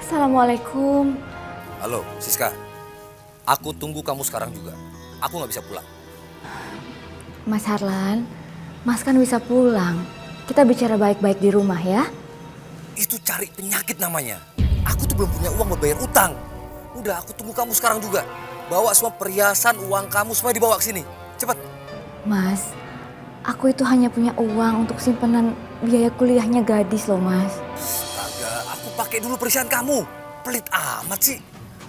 Assalamualaikum. Halo, Siska. Aku tunggu kamu sekarang juga. Aku nggak bisa pulang. Mas Harlan, Mas kan bisa pulang. Kita bicara baik-baik di rumah ya. Itu cari penyakit namanya. Aku tuh belum punya uang buat bayar utang. Udah, aku tunggu kamu sekarang juga. Bawa semua perhiasan, uang kamu semua dibawa ke sini. Cepat. Mas, aku itu hanya punya uang untuk simpanan biaya kuliahnya gadis loh, Mas. Astaga, aku pakai dulu perhiasan kamu. Pelit amat sih.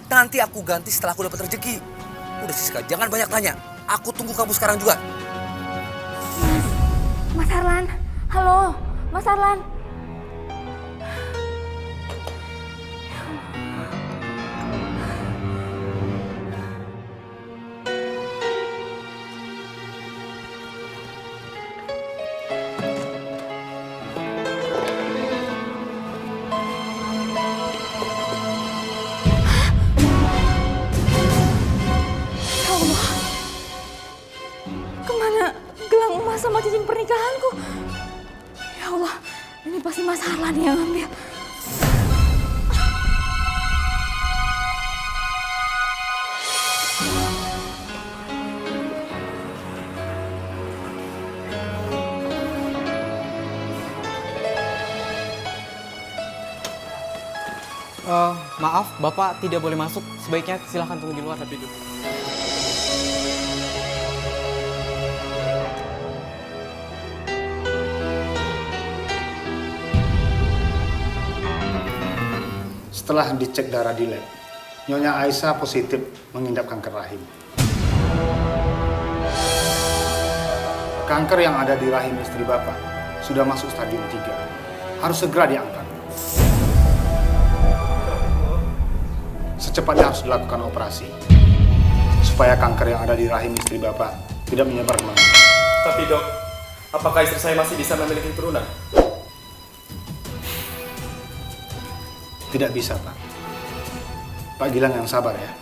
Nanti aku ganti setelah aku dapat rezeki. Udah Siska, jangan banyak tanya. Aku tunggu kamu sekarang juga. Mas Harlan, halo, Mas Harlan. Ya Allah, kemana gelang emas sama cincin pernikahanku? Ya Allah, ini pasti Mas Harlan yang ngambil. Maaf, Bapak tidak boleh masuk. Sebaiknya silahkan tunggu di luar lebih dulu. Setelah dicek darah di lab, Nyonya Aisyah positif mengidap kanker rahim. Kanker yang ada di rahim istri Bapak sudah masuk stadium 3. Harus segera diangkat. Secepatnya harus dilakukan operasi supaya kanker yang ada di rahim istri Bapak tidak menyebar kemana-mana. Tapi dok, apakah istri saya masih bisa memiliki keturunan? Tidak bisa, Pak. Pak Gilang yang sabar ya.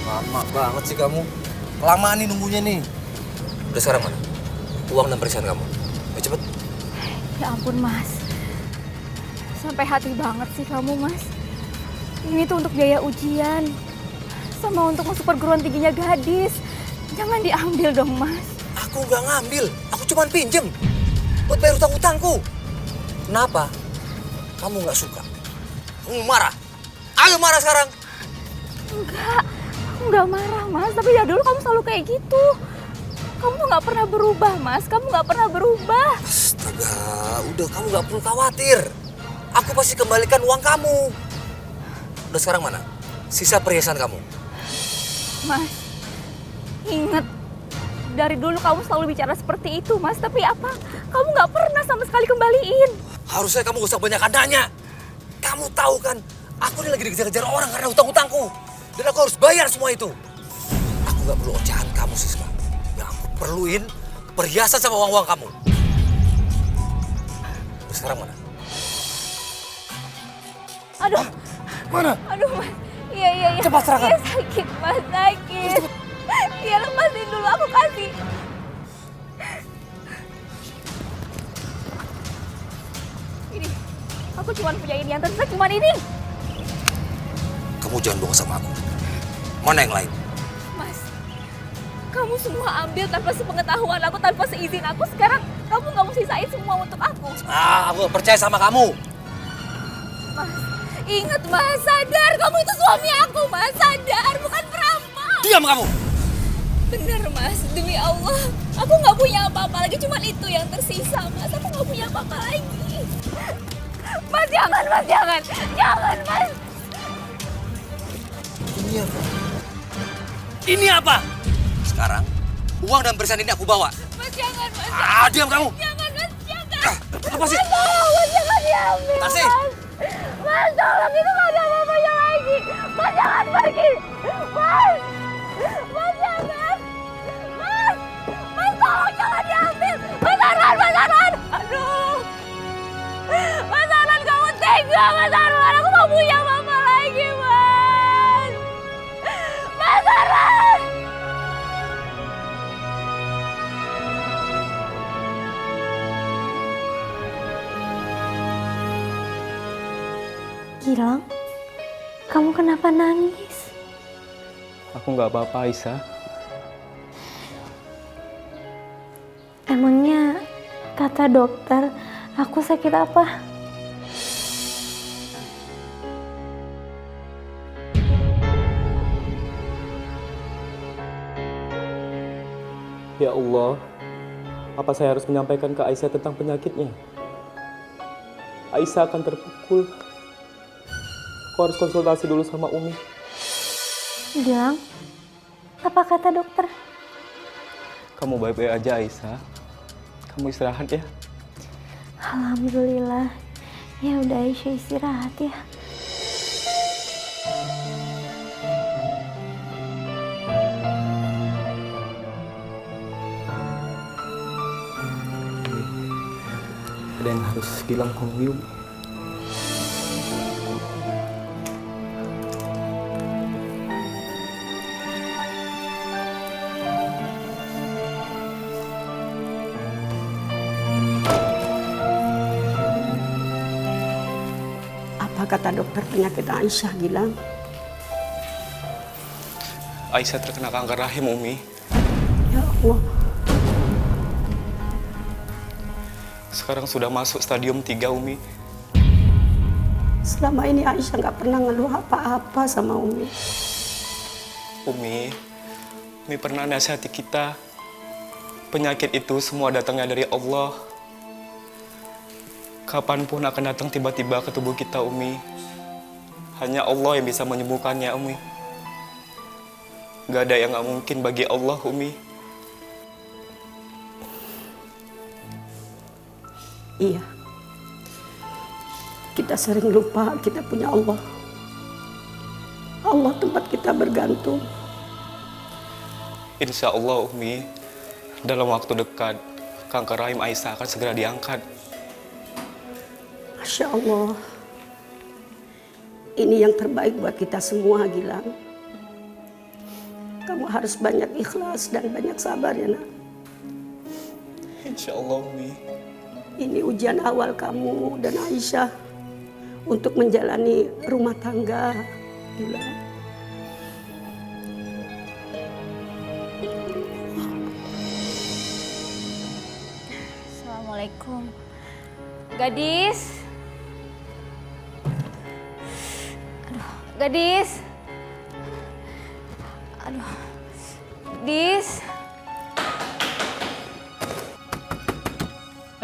Lama banget sih kamu. Kelamaan nih nunggunya nih. Udah sekarang mana? Uang dan perhiasan kamu. Ayo cepet. Ya ampun, Mas. Sampai hati banget sih kamu, Mas. Ini tuh untuk biaya ujian. Sama untuk masuk perguruan tingginya gadis. Jangan diambil dong, Mas. Aku nggak ngambil. Aku cuma pinjem. Buat bayar utang-utangku. Kenapa? Kamu nggak suka? Kamu marah? Ayo marah sekarang. Enggak, aku nggak marah, Mas. Tapi ya dulu kamu selalu kayak gitu. Kamu tuh nggak pernah berubah, Mas. Kamu nggak pernah berubah. Astaga, udah kamu nggak perlu khawatir. Aku pasti kembalikan uang kamu. Udah sekarang mana? Sisa perhiasan kamu. Mas, ingat. Dari dulu kamu selalu bicara seperti itu, Mas. Tapi apa? Kamu nggak pernah sama sekali kembaliin. Harusnya kamu gak usah banyak nanya. Kamu tahu kan, aku ini lagi dikejar-kejar orang karena hutang-hutangku. Dan aku harus bayar semua itu. Aku gak perlu ocehan kamu, Siska. Yang aku perluin perhiasan sama uang-uang kamu. Terus sekarang mana? Aduh. Mana? Aduh, Mas. Iya. Cepat serahkan. Iya, sakit, Mas. Sakit. Iya, lepasin dulu. Aku kasih. Ini. Aku cuma punya ini. Yang tersisa cuma ini. Kamu jangan bohong sama aku. Mana yang lain? Mas, kamu semua ambil tanpa sepengetahuan aku, tanpa seizin aku. Sekarang kamu nggak mau sisain semua untuk aku. Aku gak percaya sama kamu. Mas, ingat Mas, sadar. Kamu itu suami aku, Mas. Sadar, bukan perampok. Diam kamu! Bener, Mas. Demi Allah. Aku nggak punya apa-apa lagi. Cuma itu yang tersisa, Mas. Aku nggak punya apa-apa lagi. Mas, jangan, Mas. Jangan. Jangan, Mas. Ini apa? Ini apa? Sekarang, uang dan perhiasan ini aku bawa. Mas, jangan, Mas. Diam kamu! Jangan, Mas. Jangan. Lepasin! Mas, jangan diambil, Taksi! Mas. Mas, tolong, itu nggak ada apa-apanya lagi. Mas, jangan pergi. Mas. Mas, jangan. Mas. Mas, tolong jangan diambil. Mas Arman, Mas Arman. Aduh. Mas Arman, kamu tega, Mas Arman. Aku nggak punya apa-apa lagi, Mas. Mas Arman. Gilang, kamu kenapa nangis? Aku nggak apa-apa, Aisyah. Emangnya kata dokter aku sakit apa? Ya Allah, apa saya harus menyampaikan ke Aisyah tentang penyakitnya? Aisyah akan terpukul. Aku harus konsultasi dulu sama Umi. Gilang, apa kata dokter? Kamu baik-baik aja, Aisyah. Kamu istirahat ya. Alhamdulillah. Ya udah Aisyah istirahat ya. Ada yang harus Gilang ngomong. Apa kata dokter penyakit Aisyah, Gilang? Aisyah terkena kanker rahim, Umi. Ya Allah, Sekarang sudah masuk stadium 3, Umi. selama ini Aisyah nggak pernah ngeluh apa-apa sama Umi. Umi pernah nasihati kita. Penyakit itu semua datangnya dari Allah. Kapanpun akan datang tiba-tiba ke tubuh kita, Umi. Hanya Allah yang bisa menyembuhkannya, Umi. Gak ada yang gak mungkin bagi Allah, Umi. Iya, kita sering lupa kita punya Allah. Allah tempat kita bergantung. Insya Allah, Umi, dalam waktu dekat, kanker rahim Aisyah akan segera diangkat. Masya Allah, ini yang terbaik buat kita semua, Gilang. Kamu harus banyak ikhlas dan banyak sabar ya, nak. Insya Allah, Umi. Ini ujian awal kamu dan Aisyah untuk menjalani rumah tangga, Gilang. Assalamualaikum. Gadis. Aduh, gadis. Aduh. Gadis.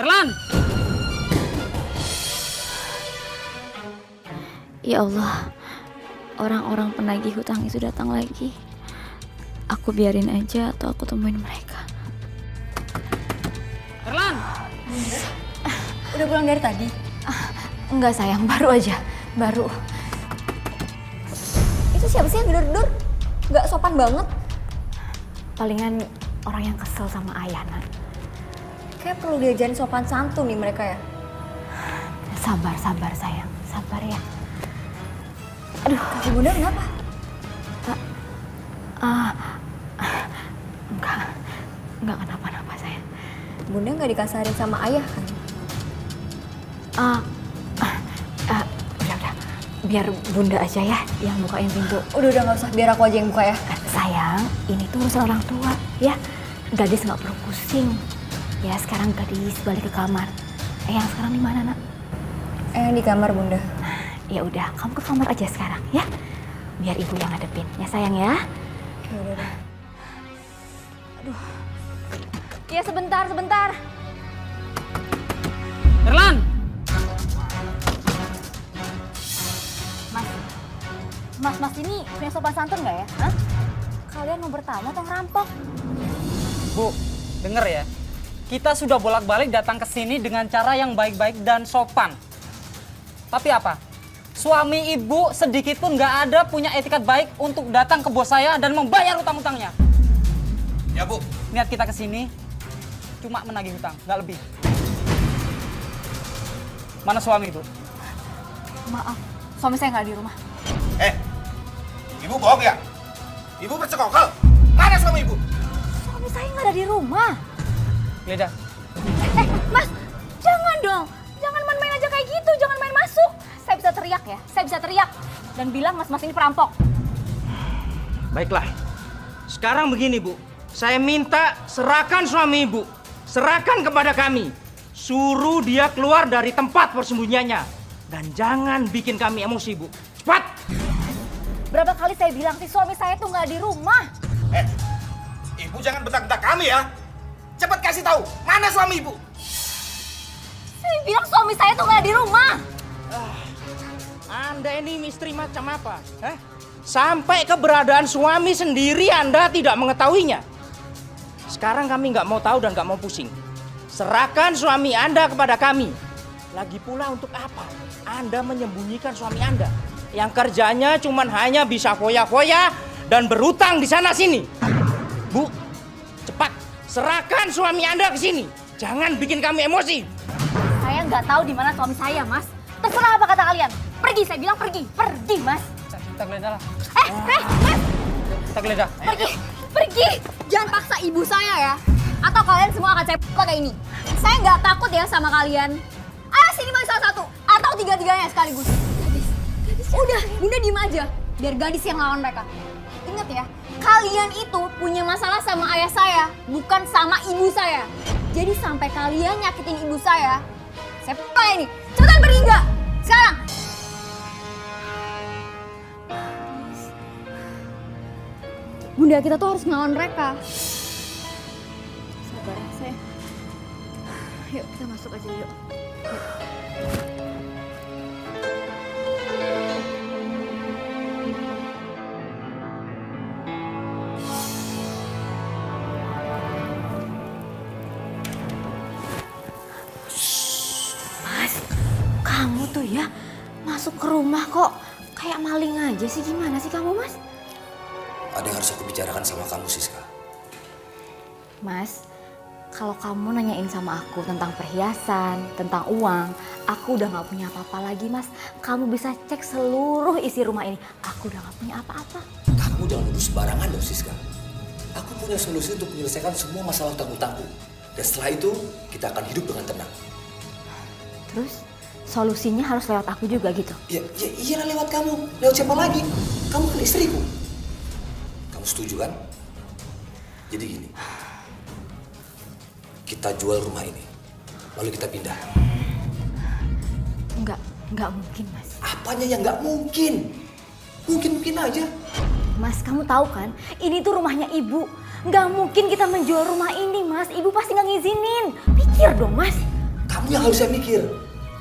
Erlan! Ya Allah, orang-orang penagih hutang itu datang lagi. Aku biarin aja atau aku temuin mereka. Erlan! Udah pulang dari tadi? Enggak sayang, baru aja. Baru. Itu siapa sih yang gedor-gedor? Gak sopan banget. Palingan orang yang kesel sama Ayana. Kayak perlu diajarin sopan santun nih mereka ya. Sabar sayang. Sabar ya. Aduh, kaki bunda kenapa? Enggak kenapa-napa sayang. Bunda nggak dikasarin sama ayah kan? Udah. Biar bunda aja ya yang bukain pintu. Udah nggak usah, biar aku aja yang buka ya. Sayang, ini tuh urusan orang tua ya. Gadis nggak perlu pusing. Ya sekarang gadis balik ke kamar. Yang sekarang di mana nak? Di kamar bunda. Ya udah, kamu ke kamar aja sekarang ya. Biar ibu yang ngadepin ya sayang ya. Ya udah. Aduh. Ya sebentar. Erlan! Mas ini punya sopan santun nggak ya? Hah? Kalian mau bertamu atau ngerampok? Bu, denger ya. Kita sudah bolak-balik datang ke sini dengan cara yang baik-baik dan sopan. Tapi apa? Suami ibu sedikit pun nggak ada punya etikat baik untuk datang ke bos saya dan membayar utang-utangnya. Ya, Bu. Niat kita ke sini cuma menagih hutang, nggak lebih. Mana suami ibu? Maaf, suami saya nggak di rumah. Ibu bohong ya? Ibu bersekongkol? Mana suami ibu? Suami saya nggak ada di rumah. Leda, Mas, jangan dong. Jangan main-main aja kayak gitu. Jangan main masuk. Saya bisa teriak ya. dan bilang mas-mas ini perampok. Baiklah. Sekarang begini, Bu. Saya minta serahkan suami Ibu. Serahkan kepada kami. Suruh dia keluar dari tempat persembunyiannya. Dan jangan bikin kami emosi, Bu. Cepat! Berapa kali saya bilang sih suami saya tuh nggak di rumah. Ibu jangan bentak-bentak kami ya. Cepat kasih tahu, mana suami ibu? Saya bilang suami saya tuh nggak di rumah. Anda ini istri macam apa? Sampai keberadaan suami sendiri Anda tidak mengetahuinya. Sekarang kami nggak mau tahu dan nggak mau pusing. Serahkan suami Anda kepada kami. Lagi pula untuk apa Anda menyembunyikan suami Anda? Yang kerjanya cuman hanya bisa foya-foya dan berutang di sana-sini. Bu, cepat serahkan suami Anda ke sini. Jangan bikin kami emosi. Saya nggak tahu di mana suami saya, Mas. Terserah apa kata kalian. Pergi, saya bilang pergi. Pergi, Mas. Kita geledah lah. Mas. Kita geledah. Pergi. Jangan paksa ibu saya ya. Atau kalian semua akan saya pakai ini. Saya nggak takut ya sama kalian. Ayo sini Mas salah satu. Atau tiga-tiganya sekaligus. Gadis. Udah, Bunda diem aja. Biar gadis yang lawan mereka. Ingat ya, kalian itu punya masalah sama ayah saya, bukan sama ibu saya. Jadi sampai kalian nyakitin ibu saya pakai ini. Cepetan pergi nggak? Sekarang. Bunda, kita tuh harus ngelawan mereka. Sabar ya, sayang. Yuk, kita masuk aja yuk. Mas, kamu tuh ya masuk ke rumah kok kayak maling aja sih. Gimana sih kamu, Mas? Ada yang harus aku bicarakan sama kamu, Siska. Mas, kalau kamu nanyain sama aku tentang perhiasan, tentang uang, aku udah gak punya apa-apa lagi, Mas. Kamu bisa cek seluruh isi rumah ini. Aku udah gak punya apa-apa. Kamu jangan nuduh sembarangan dong, Siska. Aku punya solusi untuk menyelesaikan semua masalah utang-utangku. Dan setelah itu, kita akan hidup dengan tenang. Terus, solusinya harus lewat aku juga gitu? Ya iyalah lewat kamu. Lewat siapa lagi? Kamu kan istriku. Kamu setuju kan? Jadi gini. Kita jual rumah ini. Lalu kita pindah. Enggak mungkin, Mas. Apanya yang nggak mungkin? Mungkin aja. Mas, kamu tahu kan? Ini tuh rumahnya Ibu. Nggak mungkin kita menjual rumah ini, Mas. Ibu pasti nggak ngizinin. Pikir dong, Mas. Kamu yang harusnya mikir.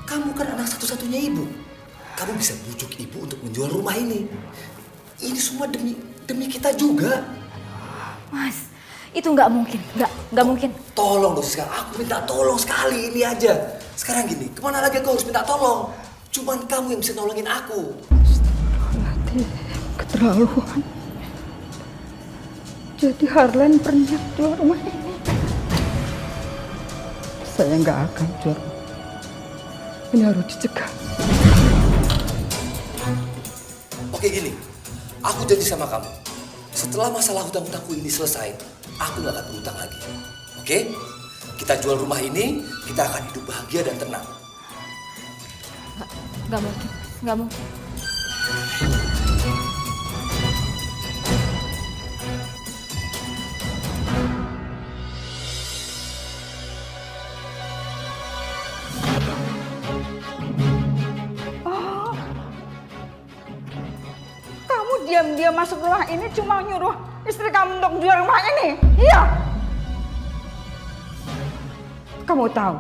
Kamu kan anak satu-satunya ibu. Kamu bisa bujuk ibu untuk menjual rumah ini. Ini semua demi kita juga. Mas, itu nggak mungkin. Nggak mungkin. Tolong dong sekarang. Aku minta tolong sekali ini aja. Sekarang gini, kemana lagi aku harus minta tolong? Cuman kamu yang bisa nolongin aku. Keterlaluan. Jadi Harlan pernah jual rumah ini. Saya nggak akan jual. Ini harus dicegah. Oke gini, aku janji sama kamu. Setelah masalah hutang-hutangku ini selesai, aku gak akan berhutang lagi. Oke? Kita jual rumah ini, kita akan hidup bahagia dan tenang. Nggak mungkin. Nggak mungkin. Diam-diam masuk rumah ini cuma nyuruh istri kamu untuk jual rumah ini. Iya. Kamu tahu,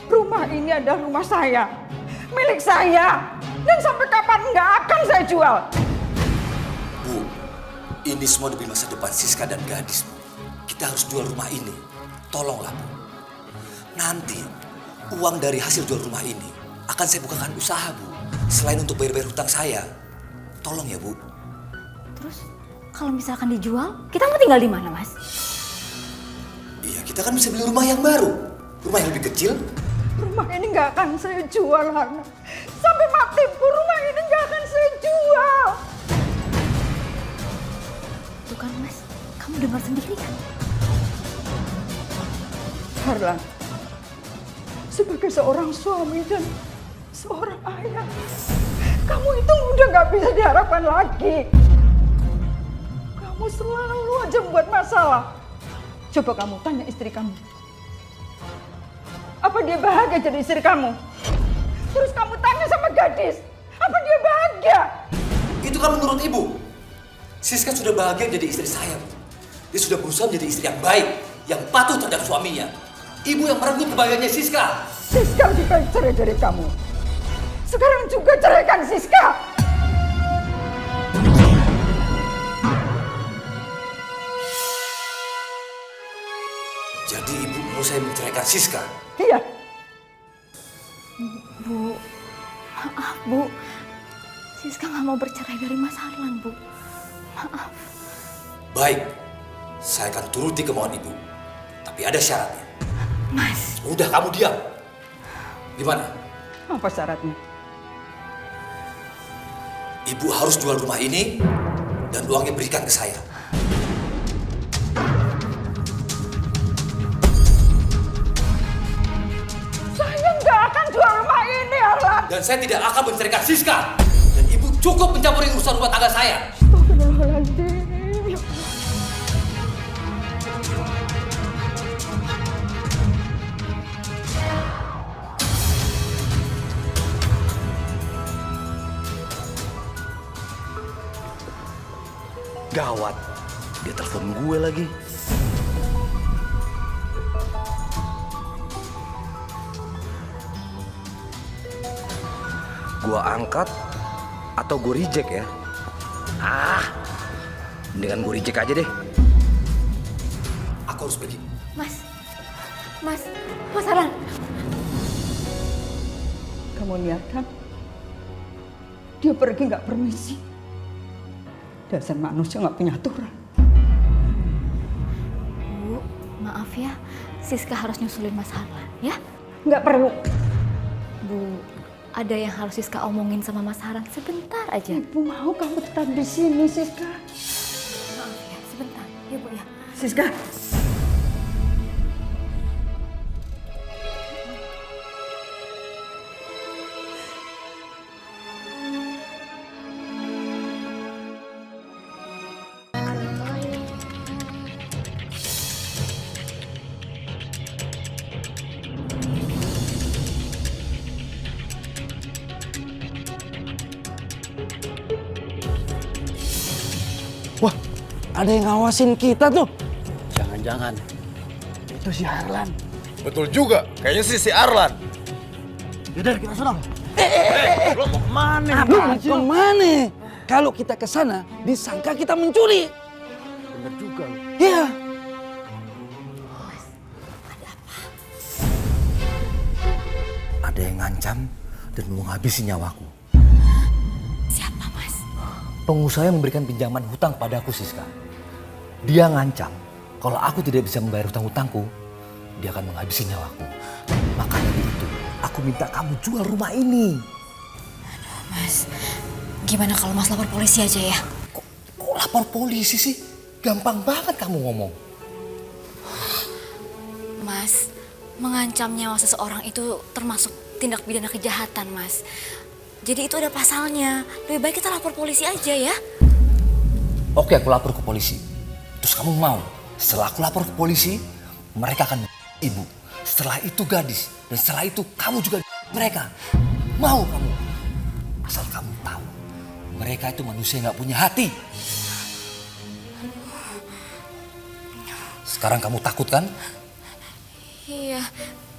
rumah ini adalah rumah saya, milik saya, dan sampai kapan nggak akan saya jual. Bu, ini semua demi masa depan Siska dan gadis. Kita harus jual rumah ini. Tolonglah, Bu. Nanti uang dari hasil jual rumah ini akan saya bukakan usaha, Bu. Selain untuk bayar-bayar hutang saya. Tolong ya, Bu. Terus kalau misalkan dijual, kita mau tinggal di mana, Mas? Iya, kita kan bisa beli rumah yang baru. Rumah yang lebih kecil. Rumah ini nggak akan saya jual, Hana. Sampai mati pun rumah ini nggak akan saya jual. Tuh kan, Mas. Kamu dengar sendiri kan? Harlan, sebagai seorang suami dan seorang ayah, Kamu itu udah gak bisa diharapkan lagi. Kamu selalu aja membuat masalah. Coba kamu tanya istri kamu. Apa dia bahagia jadi istri kamu? Terus kamu tanya sama gadis, apa dia bahagia? Itu kan menurut ibu. Siska sudah bahagia jadi istri saya. Dia sudah berusaha menjadi istri yang baik, yang patuh terhadap suaminya. Ibu yang merenggut kebahagiaannya Siska. Siska lebih baik cerai dari kamu. Sekarang juga ceraikan Siska. Jadi ibu mau saya menceraikan Siska? Iya. Bu, maaf Bu. Siska nggak mau bercerai dari Mas Harlan, Bu. Maaf. Baik, saya akan turuti kemauan ibu. Tapi ada syaratnya. Mas. Udah, kamu diam. Gimana? Apa syaratnya? Ibu harus jual rumah ini dan uangnya berikan ke saya. Saya nggak akan jual rumah ini, Harlan. Dan saya tidak akan menceraikan Siska. Dan ibu cukup mencampuri urusan rumah tangga saya. Astagfirullahaladzim. Gawat, dia telepon gue lagi. Gue angkat atau gue reject ya? Mendingan gue reject aja deh. Aku harus pergi. Mas Harlan. Kamu lihat kan? Dia pergi nggak permisi. Dasar manusia nggak punya aturan. Bu, maaf ya. Siska harus nyusulin Mas Harlan, ya? Nggak perlu. Bu, ada yang harus Siska omongin sama Mas Harlan sebentar aja. Ibu mau kamu tetap di sini, Siska. Maaf ya, sebentar. Ya Bu ya. Siska. Wah, ada yang ngawasin kita tuh. Jangan-jangan Itu si Harlan. betul juga, kayaknya sih si Arlan. Yaudah, kita sudah. Lo mau kemana? Lu mau kemana? Kalau kita ke sana, disangka kita mencuri. Bener juga. Iya. Ada yang ngancam dan mau menghabisi nyawaku. Siapa, Mas? Pengusaha yang memberikan pinjaman hutang padaku, Siska. Dia ngancam kalau aku tidak bisa membayar hutang-hutangku, dia akan menghabisi nyawaku. Makanya itu, aku minta kamu jual rumah ini. Mas, gimana kalau Mas lapor polisi aja ya? Kok lapor polisi sih? Gampang banget kamu ngomong. Mas, mengancam nyawa seseorang itu termasuk tindak pidana kejahatan, Mas. Jadi itu ada pasalnya. Lebih baik kita lapor polisi aja ya. Oke, aku lapor ke polisi. Terus kamu mau? Setelah aku lapor ke polisi, mereka akan ibu. Setelah itu gadis. Dan setelah itu kamu juga mereka. Mau kamu? Asal kamu tahu, mereka itu manusia yang gak punya hati. Sekarang kamu takut kan? Iya,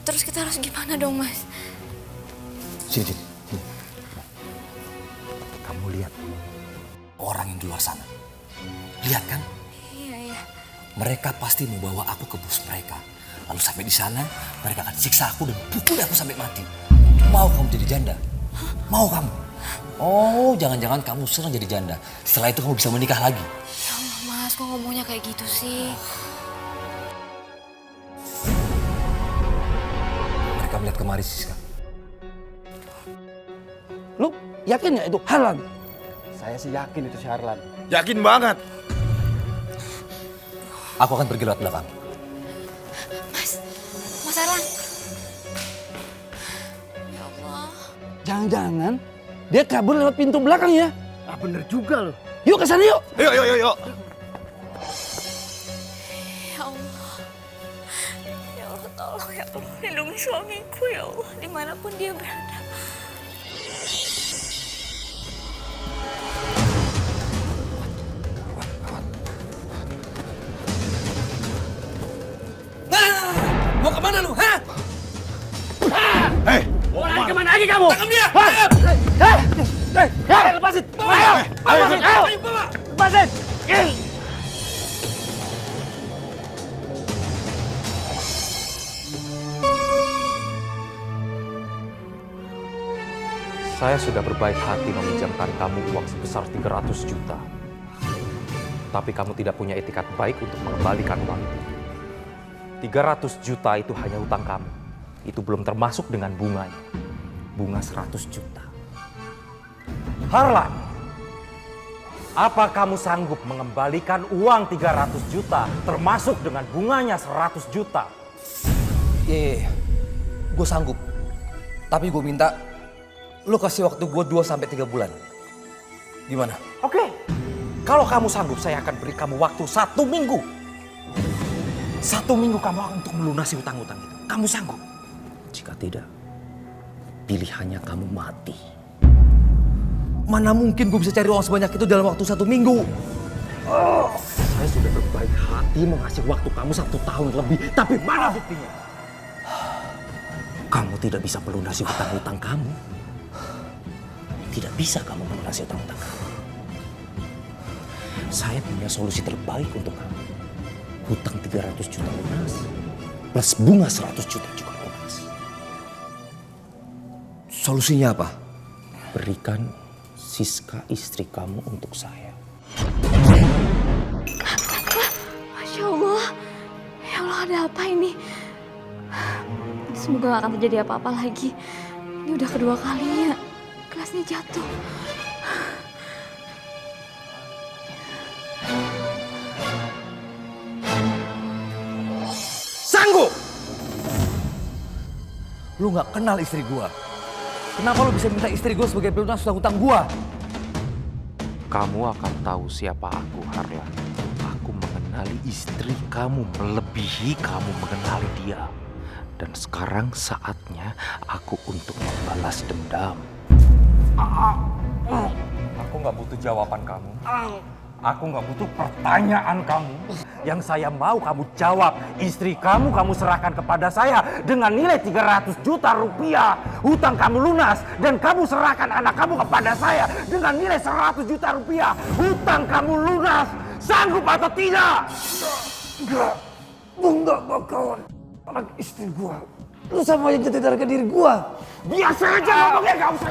terus kita harus gimana dong, Mas? Sini. Kamu lihat orang yang di luar sana. Lihat kan? Iya. Mereka pasti membawa aku ke bos mereka. Lalu sampai di sana, mereka akan siksa aku dan pukul aku sampai mati. Mau kamu jadi janda? Mau kamu? Oh, jangan-jangan kamu senang jadi janda. Setelah itu kamu bisa menikah lagi. Ya Allah, Mas, kok ngomongnya kayak gitu sih? Mereka melihat kemari, Siska. Lu yakin ya itu Harlan? Saya sih yakin itu si Harlan. Yakin banget. Aku akan pergi lewat belakang. Mas Harlan. Ya Allah. Jangan-jangan Dia kabur lewat pintu belakang ya. Ah, bener juga loh. Yuk ke sana yuk. Yuk. Ya Allah. Ya Allah, tolong ya Allah. Lindungi suamiku ya Allah. Dimanapun dia berada. Mau kemana lu, ha? Hei, Mau lari kemana lagi kamu? Tangkap dia! lepasin. Ayo, bawa! Lepasin. Saya sudah berbaik hati meminjamkan kamu uang sebesar 300 juta. Tapi kamu tidak punya etikat baik untuk mengembalikan uang itu. 300 juta itu hanya utang kamu. Itu belum termasuk dengan bunganya. Bunga 100 juta. Harlan, apa kamu sanggup mengembalikan uang 300 juta termasuk dengan bunganya 100 juta? Iya. Gue sanggup. Tapi gue minta lu kasih waktu gue 2-3 bulan. Gimana? Oke. Kalau kamu sanggup, saya akan beri kamu waktu 1 minggu. 1 minggu kamu untuk melunasi utang-utang itu. Kamu sanggup? Jika tidak, pilihannya kamu mati. Mana mungkin gue bisa cari uang sebanyak itu dalam waktu 1 minggu? Saya sudah berbaik hati mengasih waktu kamu 1 tahun lebih. Tapi mana buktinya? Kamu tidak bisa melunasi utang-utang kamu. Tidak bisa kamu melunasi utang-utang kamu. Saya punya solusi terbaik untuk kamu. Hutang 300 juta lunas, plus bunga 100 juta juga lunas. Solusinya apa? Berikan Siska istri kamu untuk saya. Masya Allah. Ya Allah, ada apa ini? Semoga gak akan terjadi apa-apa lagi. Ini udah kedua kalinya gelasnya jatuh. Sanggup! Lu gak kenal istri gua. Kenapa lu bisa minta istri gua sebagai pelunas hutang gua? Kamu akan tahu siapa aku, Harlan. Aku mengenali istri kamu melebihi kamu mengenali dia. Dan sekarang saatnya aku untuk membalas dendam. Aku nggak butuh jawaban kamu. Aku nggak butuh pertanyaan kamu. Yang saya mau kamu jawab. Istri kamu serahkan kepada saya dengan nilai 300 juta rupiah. Hutang kamu lunas. Dan kamu serahkan anak kamu kepada saya dengan nilai 100 juta rupiah. Hutang kamu lunas. Sanggup atau tidak? Enggak. Enggak bakalan. Anak istri gua. Lu sama aja jatuh harga diri gua. Biasa aja ngomongnya, gak usah.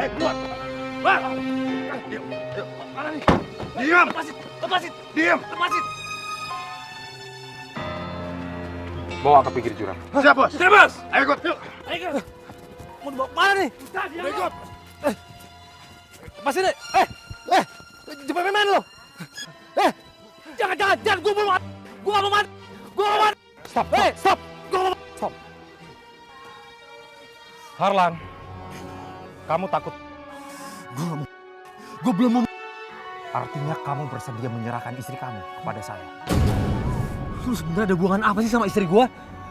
Keluar. Keluar. Diam. Mana nih? Diam. Lepasin. Diam. Lepasin. Bawa ke pinggir jurang. Siap, Bos. Siap, Bos. Ayo ikut. Yuk. Ayo. Mau dibawa mana nih? Ayo ikut. Lepasin deh. Jangan main-main lo. Jangan. Gue mau mati. Stop. Stop. Harlan, kamu takut? Gua belum mau. Artinya kamu bersedia menyerahkan istri kamu kepada saya. Lu sebenarnya ada hubungan apa sih sama istri gua?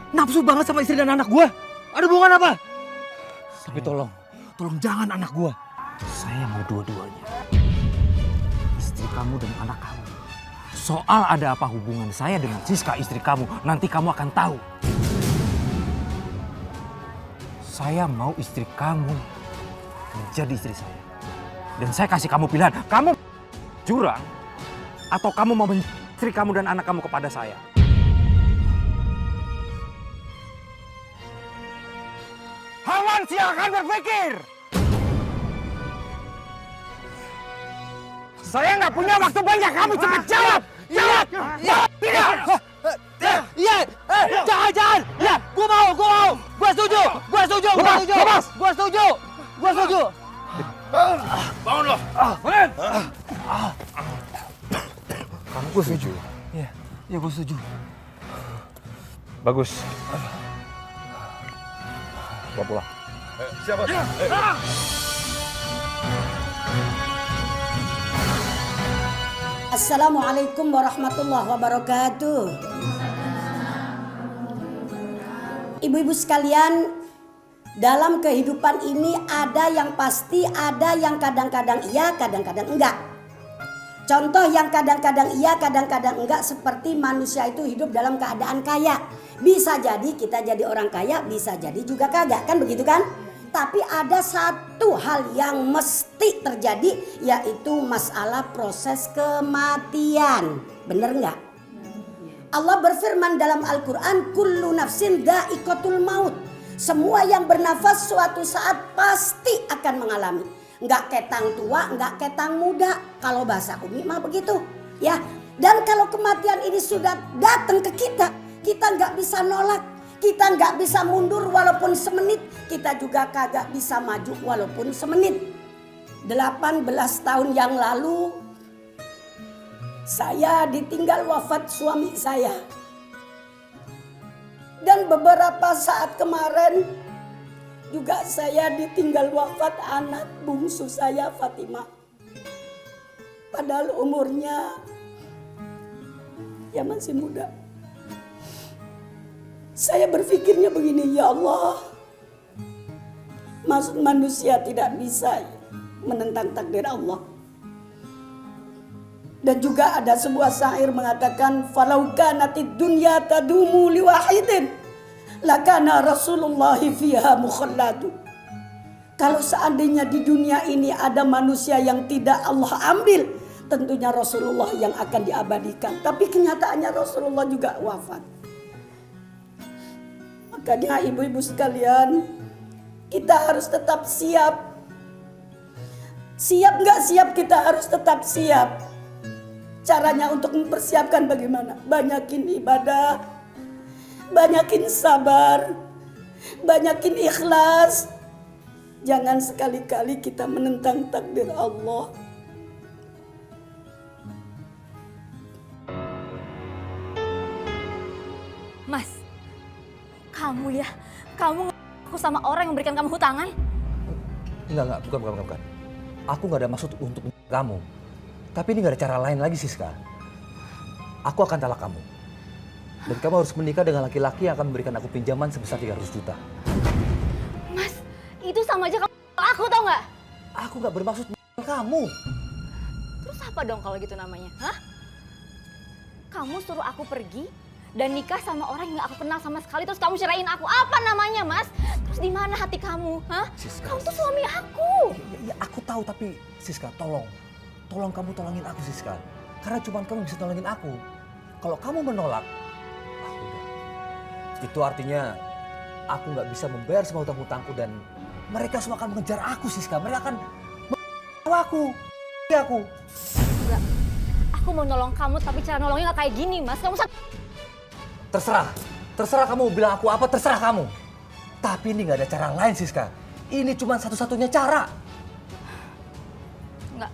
Nafsu banget sama istri dan anak gua. Ada hubungan apa? Tapi tolong jangan anak gua. Saya mau dua-duanya. Istri kamu dan anak kamu. Soal ada apa hubungan saya dengan Siska istri kamu, nanti kamu akan tahu. Saya mau istri kamu menjadi istri saya. Dan saya kasih kamu pilihan, kamu jurang atau kamu mau istri kamu dan anak kamu kepada saya. Harlan, silakan berpikir. Saya nggak punya waktu banyak, kamu cepat jawab. Jawab. Iya. Jangan. Ya, gua mau. Gua setuju. Gua setuju. Bangun lo. Bangun. Gue setuju. Iya, gue setuju. Bagus. Bawa pulang. Siapa? Assalamualaikum warahmatullahi wabarakatuh. Ibu-ibu sekalian, dalam kehidupan ini ada yang pasti, ada yang kadang-kadang iya, kadang-kadang enggak. Contoh yang kadang-kadang iya, kadang-kadang enggak seperti manusia itu hidup dalam keadaan kaya. Bisa jadi kita jadi orang kaya, bisa jadi juga kagak, kan begitu kan? Tapi ada satu hal yang mesti terjadi, yaitu masalah proses kematian. Bener nggak? Allah berfirman dalam Al-Quran, kullu nafsin dha'iqatul maut. Semua yang bernafas suatu saat pasti akan mengalami. Nggak ketang tua, nggak ketang muda. Kalau bahasa Umi mah begitu, ya. Dan kalau kematian ini sudah datang ke kita nggak bisa nolak. Kita nggak bisa mundur walaupun semenit, kita juga kagak bisa maju walaupun semenit. 18 tahun yang lalu, saya ditinggal wafat suami saya. Dan beberapa saat kemarin, juga saya ditinggal wafat anak bungsu saya, Fatimah. Padahal umurnya, ya masih muda. Saya berpikirnya begini, ya Allah, maksud manusia tidak bisa menentang takdir Allah. Dan juga ada sebuah syair mengatakan, falau kanatid dunya tadumu liwahidin lakana Rasulullah fiha mukhalladu. Kalau seandainya di dunia ini ada manusia yang tidak Allah ambil, tentunya Rasulullah yang akan diabadikan. Tapi kenyataannya Rasulullah juga wafat. Makanya ibu-ibu sekalian, kita harus tetap siap. Siap nggak siap, kita harus tetap siap. Caranya untuk mempersiapkan bagaimana? Banyakin ibadah, banyakin sabar, banyakin ikhlas. Jangan sekali-kali kita menentang takdir Allah. Mas, kamu ngaku sama orang yang memberikan kamu hutangan? Enggak, bukan. Aku nggak ada maksud untuk kamu. Tapi ini nggak ada cara lain lagi, Siska. Aku akan talak kamu. Dan kamu harus menikah dengan laki-laki yang akan memberikan aku pinjaman sebesar 300 juta. Mas, itu sama aja kamu aku, tau nggak? Aku nggak bermaksud kamu. Terus apa dong kalau gitu namanya? Hah? Kamu suruh aku pergi dan nikah sama orang yang gak aku kenal sama sekali, terus kamu ceraiin aku. Apa namanya, Mas? Terus di mana hati kamu? Hah? Siska, kamu tuh suami aku. Ya, aku tahu, tapi Siska, tolong kamu tolongin aku, Siska. Karena cuma kamu bisa tolongin aku. Kalau kamu menolak, udah. Itu artinya aku nggak bisa membayar semua hutang-hutangku dan mereka semua akan mengejar aku, Siska. Mereka akan aku. Enggak. Aku mau nolong kamu, tapi cara nolongnya gak kayak gini, Mas. Kamu Terserah kamu bilang aku apa, terserah kamu. Tapi ini nggak ada cara lain, Siska. Ini cuma satu-satunya cara. Enggak,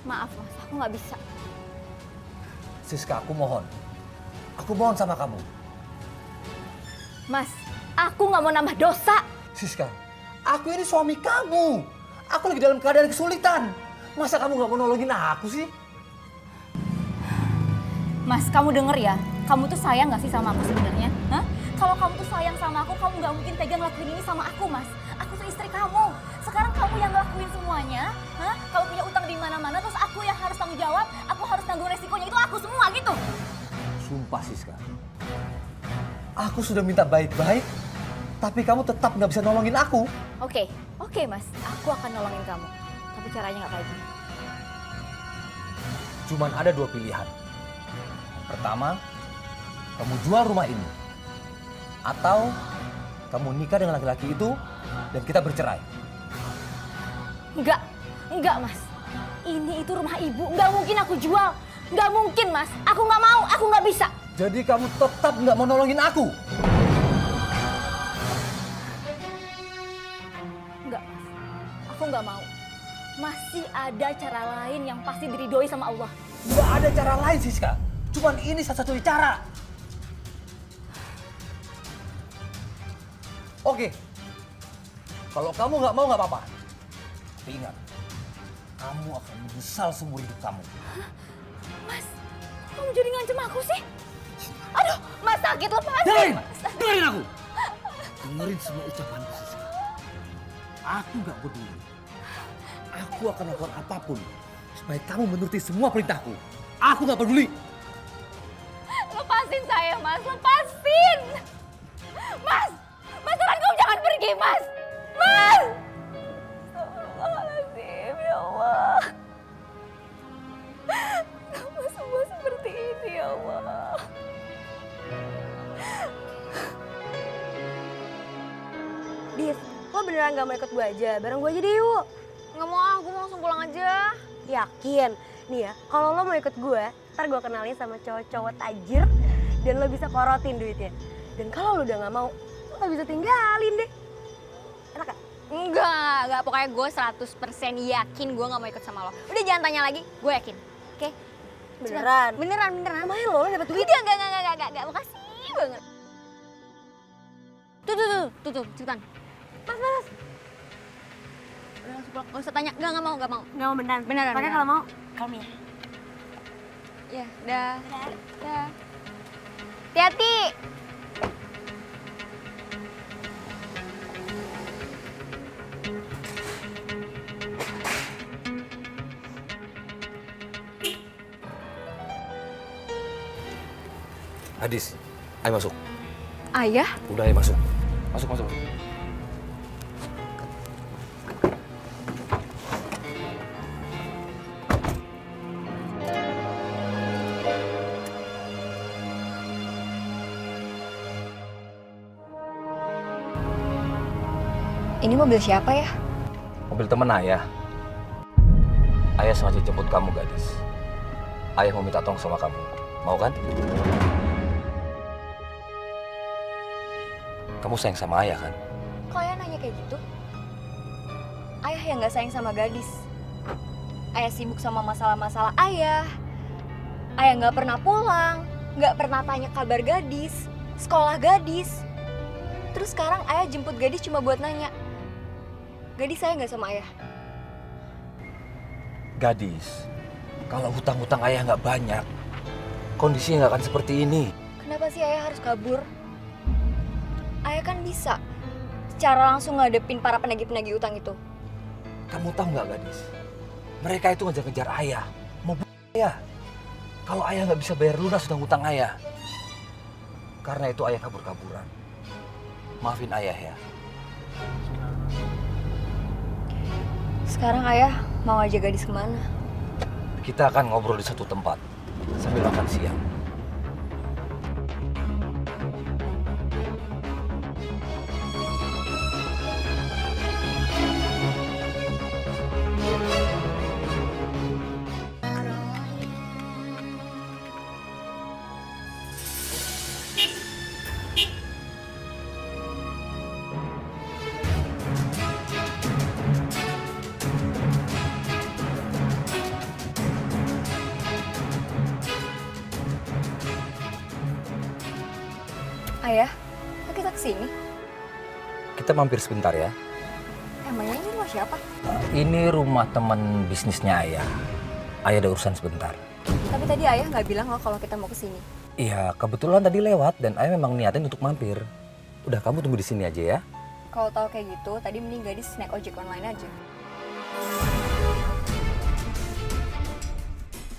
maaf Mas, aku nggak bisa. Siska, aku mohon sama kamu. Mas, aku nggak mau nambah dosa. Siska, aku ini suami kamu. Aku lagi dalam keadaan kesulitan. Masa kamu nggak mau nolongin aku sih? Mas, kamu denger ya, kamu tuh sayang gak sih sama aku sebenarnya? Hah? Kalau kamu tuh sayang sama aku, kamu gak mungkin tega ngelakuin ini sama aku, Mas. Aku tuh istri kamu. Sekarang kamu yang ngelakuin semuanya, hah? Kamu punya utang di mana-mana, terus aku yang harus tanggung jawab, aku harus tanggung resikonya, itu aku semua gitu. Sumpah, Siska. Aku sudah minta baik-baik, tapi kamu tetap nggak bisa nolongin aku. Oke, Mas, aku akan nolongin kamu. Tapi caranya gak kayak gini. Cuman ada dua pilihan. Pertama, kamu jual rumah ini. Atau kamu nikah dengan laki-laki itu dan kita bercerai. Enggak Mas. Ini itu rumah ibu, nggak mungkin aku jual. Nggak mungkin Mas, aku nggak mau, aku nggak bisa. Jadi kamu tetap nggak mau nolongin aku? Enggak, Mas. Aku nggak mau. Masih ada cara lain yang pasti diridhoi sama Allah. Nggak ada cara lain, Siska. Cuman ini satu-satunya cara. Oke. Kalau kamu nggak mau, nggak apa-apa. Tapi ingat, kamu akan menyesal seumur hidup kamu. Mas, kamu jadi ngancem aku sih? Aduh, Mas sakit, lepasin. Dengerin aku. Dengerin semua ucapanku, Siska. Aku nggak peduli. Aku akan lakukan apapun supaya kamu menuruti semua perintahku. Aku nggak peduli. Lepasin saya, Mas. Lepasin. Mas, Mas, tolong kamu jangan pergi, Mas. Mas. Astagfirullahaladzim, ya Allah. Kenapa semua seperti ini, ya Allah? Div, lo beneran gak mau ikut gue aja? Bareng gue aja deh yuk. Nggak mau ah, gue mau langsung pulang aja. Yakin? Nih ya, kalau lo mau ikut gue, ntar gue kenalin sama cowok-cowok tajir dan lo bisa korotin duitnya. Dan kalau lo udah gak mau, lo gak bisa tinggalin deh. Enak gak? Enggak. Pokoknya gue 100% yakin gue gak mau ikut sama lo. Udah jangan tanya lagi, gue yakin. Oke? Beneran? Beneran. Lumayan lo dapet duit. Enggak. Makasih banget. Tuh, cepetan. Mas. Udah langsung pulang, gak usah tanya. Enggak mau. Gak mau beneran? Beneran. Makanya kalau mau, kami ya. Ya, dah. Hati-hati. Hadis, ayo masuk. Ayah? Udah, ayo masuk. Masuk. Ini mobil siapa ya? Mobil temen Ayah. Ayah sengaja jemput kamu, gadis. Ayah mau minta tolong sama kamu. Mau kan? Kamu sayang sama Ayah kan? Kok Ayah nanya kayak gitu? Ayah yang gak sayang sama gadis. Ayah sibuk sama masalah-masalah Ayah. Ayah gak pernah pulang, gak pernah tanya kabar gadis, sekolah gadis. Terus sekarang Ayah jemput gadis cuma buat nanya. Gadis sayang gak sama Ayah? Gadis, kalau hutang-hutang Ayah nggak banyak, kondisinya nggak akan seperti ini. Kenapa sih Ayah harus kabur? Ayah kan bisa secara langsung ngadepin para penagih-penagih utang itu. Kamu tahu nggak, gadis? Mereka itu ngejar-ngejar Ayah, mau bunuh Ayah. Kalau Ayah nggak bisa bayar lunas hutang-hutang Ayah. Karena itu Ayah kabur-kaburan. Maafin Ayah ya. Sekarang Ayah mau ajak gadis kemana? Kita akan ngobrol di satu tempat sambil makan siang. Ayah, kok kita kesini? Kita mampir sebentar ya. Emangnya ini rumah siapa? Ini rumah teman bisnisnya Ayah. Ayah ada urusan sebentar. Tapi tadi Ayah nggak bilang loh kalau kita mau kesini. Iya, kebetulan tadi lewat dan Ayah memang niatin untuk mampir. Udah, kamu tunggu di sini aja ya. Kalau tahu kayak gitu, tadi mending gadis naik ojek online aja.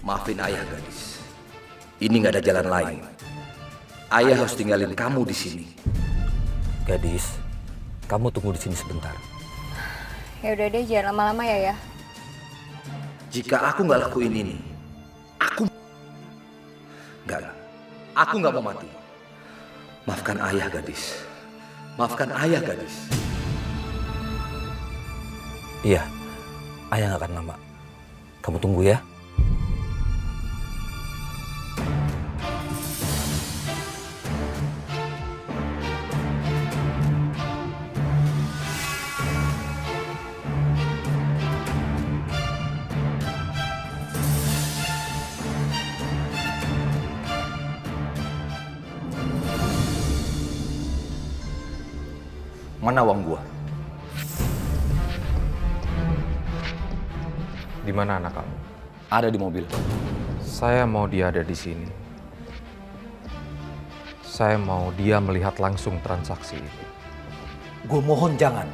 Maafin Ayah, gadis. Ini nggak ada jalan lain. Ayah harus tinggalin kamu di sini. Gadis, kamu tunggu di sini sebentar. Ya udah deh, jangan lama-lama ya. Jika aku nggak lakuin ini, aku nggak mau mati. Maafkan Ayah, gadis. Maafkan Ayah, gadis. Iya, Ayah nggak akan lama. Kamu tunggu ya. Mana uang gua? Di mana anak kamu? Ada di mobil. Saya mau dia ada di sini. Saya mau dia melihat langsung transaksi ini. Gue mohon jangan.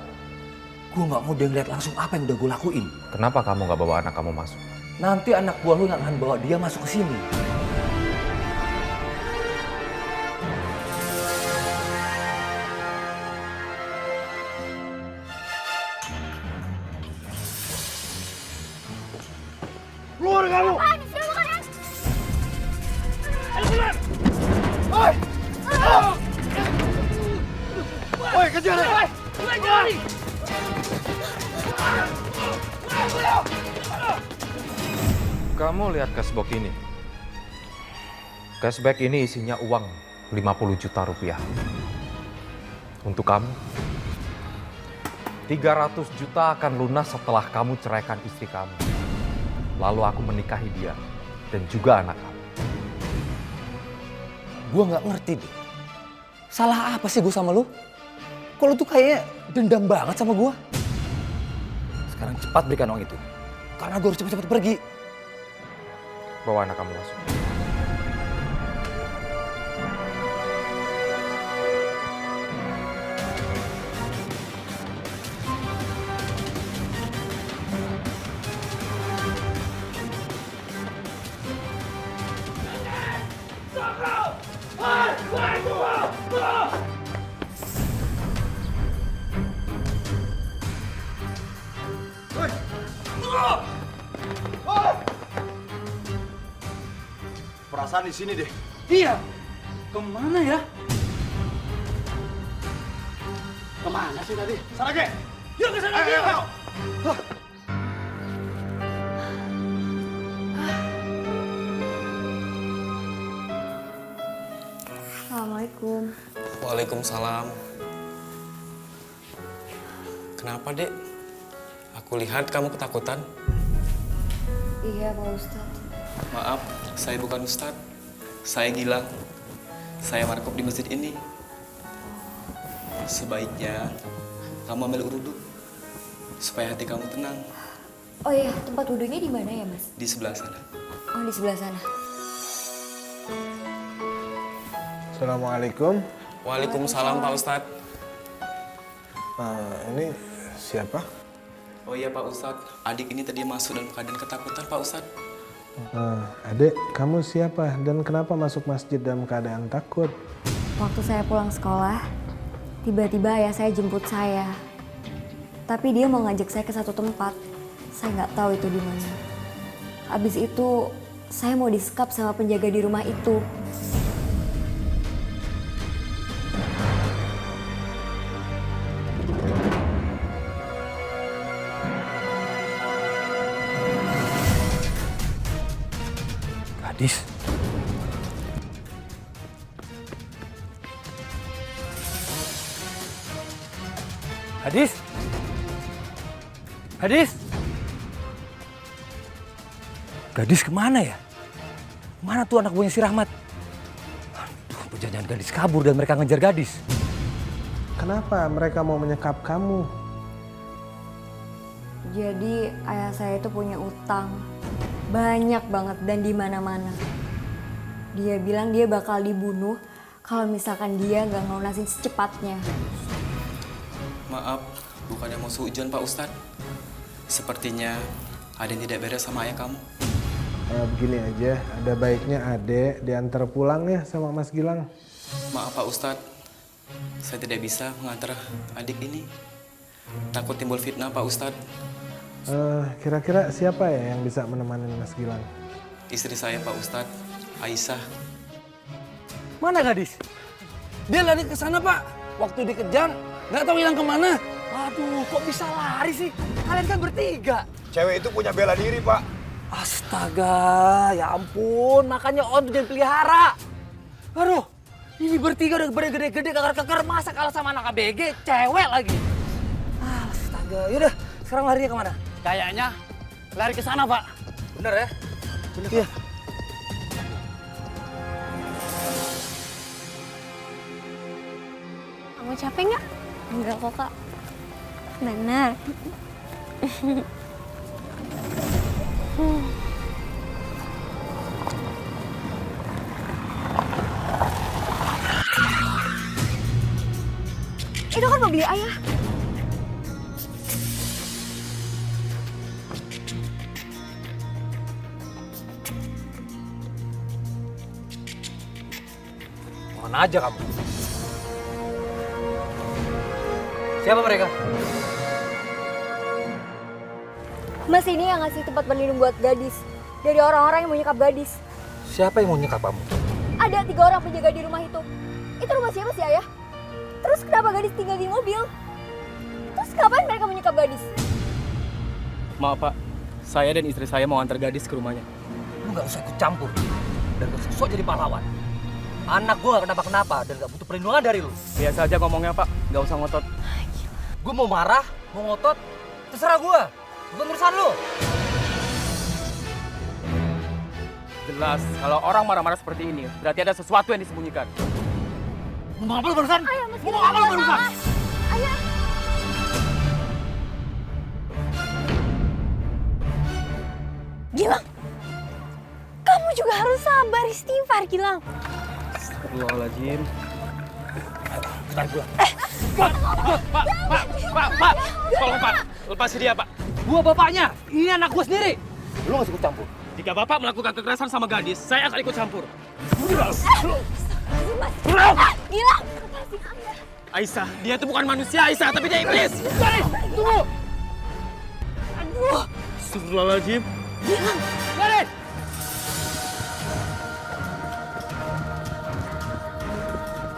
Gue nggak mau dia ngeliat langsung apa yang udah gue lakuin. Kenapa kamu nggak bawa anak kamu masuk? Nanti anak buah lu yang akan bawa dia masuk ke sini. Keluar kamu! Ayo keluar! Oi! Oi, kejar dia! Oi! Kejar! Kamu lihat cashback ini. Cashback ini isinya uang 50 juta rupiah. Untuk kamu, 300 juta akan lunas setelah kamu ceraikan istri kamu. Lalu aku menikahi dia dan juga anak kamu. Gue nggak ngerti deh. Salah apa sih gue sama lu? Kok lu tuh kayaknya dendam banget sama gue? Sekarang cepat berikan uang itu. Karena gue harus cepet-cepet pergi. Bawa anak kamu masuk. Perasaan di sini deh. Iya. Kemana ya? Kemana sih tadi? Sana ke. Yuk ke sana. Ayo. Assalamualaikum. Waalaikumsalam. Kenapa, Dek? Aku lihat kamu ketakutan. Iya, Pak Ustadz. Maaf, saya bukan Ustadz. Saya Gilang. Saya markop di masjid ini. Sebaiknya kamu ambil wudhu supaya hati kamu tenang. Oh iya, tempat wudhunya di mana ya, Mas? Di sebelah sana. Oh, di sebelah sana. Assalamualaikum. Waalaikumsalam, Pak Ustadz. Ini siapa? Oh iya, Pak Ustadz. Adik ini tadi masuk dalam keadaan ketakutan, Pak Ustadz. Adik, kamu siapa dan kenapa masuk masjid dalam keadaan takut? Waktu saya pulang sekolah, tiba-tiba ayah saya jemput saya. Tapi dia mau ngajak saya ke satu tempat. Saya nggak tahu itu di mana. Habis itu, saya mau disekap sama penjaga di rumah itu. Gadis. Hadis. Hadis. Gadis kemana ya? Mana tuh anak buahnya si Rahmat? Aduh, jangan gadis kabur dan mereka ngejar gadis. Kenapa mereka mau menyekap kamu? Jadi ayah saya itu punya utang. Banyak banget dan di mana-mana. Dia bilang dia bakal dibunuh kalau misalkan dia nggak ngelunasin secepatnya. Maaf, bukannya mau suujon, Pak Ustadz. Sepertinya ada yang tidak beres sama ayah kamu. Begini aja, ada baiknya adek diantar pulang ya sama Mas Gilang. Maaf, Pak Ustadz. Saya tidak bisa mengantar adik ini. Takut timbul fitnah, Pak Ustadz. Kira-kira siapa ya yang bisa menemani Mas Gilang? Istri saya, Pak Ustadz, Aisyah. Mana gadis? Dia lari ke sana, Pak. Waktu dikejar, nggak tahu hilang kemana. Aduh, kok bisa lari sih? Kalian kan bertiga. Cewek itu punya bela diri, Pak. Astaga, ya ampun. Makanya On jadi pelihara. Aduh, ini bertiga udah gede-gede, keker-keker. Masa kalah sama anak ABG? Cewek lagi. Astaga, yaudah. Sekarang larinya kemana? Kayaknya lari ke sana, Pak. Bener ya? Bener, iya. Kamu capek nggak? Enggak kok kak. Benar. Itu kan mobil ayah. Mana aja kamu? Siapa mereka? Mas ini yang ngasih tempat berlindung buat gadis dari orang-orang yang mau nyekap gadis. Siapa yang mau nyekap kamu? Ada 3 orang penjaga di rumah itu. Itu rumah siapa sih ayah? Terus kenapa gadis tinggal di mobil? Terus ngapain mereka mau nyekap gadis? Maaf Pak, saya dan istri saya mau antar gadis ke rumahnya. Lu gak usah ikut campur dan gak usah sok jadi pahlawan. Anak gue gak kenapa-kenapa dan gak butuh perlindungan dari lu. Biasa aja ngomongnya Pak, gak usah ngotot. Gue mau marah, mau ngotot, terserah gue. Bukan urusan lu. Jelas, kalau orang marah-marah seperti ini, berarti ada sesuatu yang disembunyikan. Ngomong apa lu barusan? Ayah, Mas Ngomong apa lu barusan? Ayah. Gilang, kamu juga harus sabar, istighfar Gilang. Astagfirullahaladzim. Bentar gue. Pak, tolong Pak, lepasin dia Pak. Gua bapaknya, ini anak gua sendiri. Lu gak ikut campur. Jika bapak melakukan kekerasan sama gadis, saya akan ikut campur. Gilang, Aisyah, dia itu bukan manusia Aisyah, tapi dia iblis. tunggu. Aduh. Astagfirullahaladzim. Gilang. Gadis!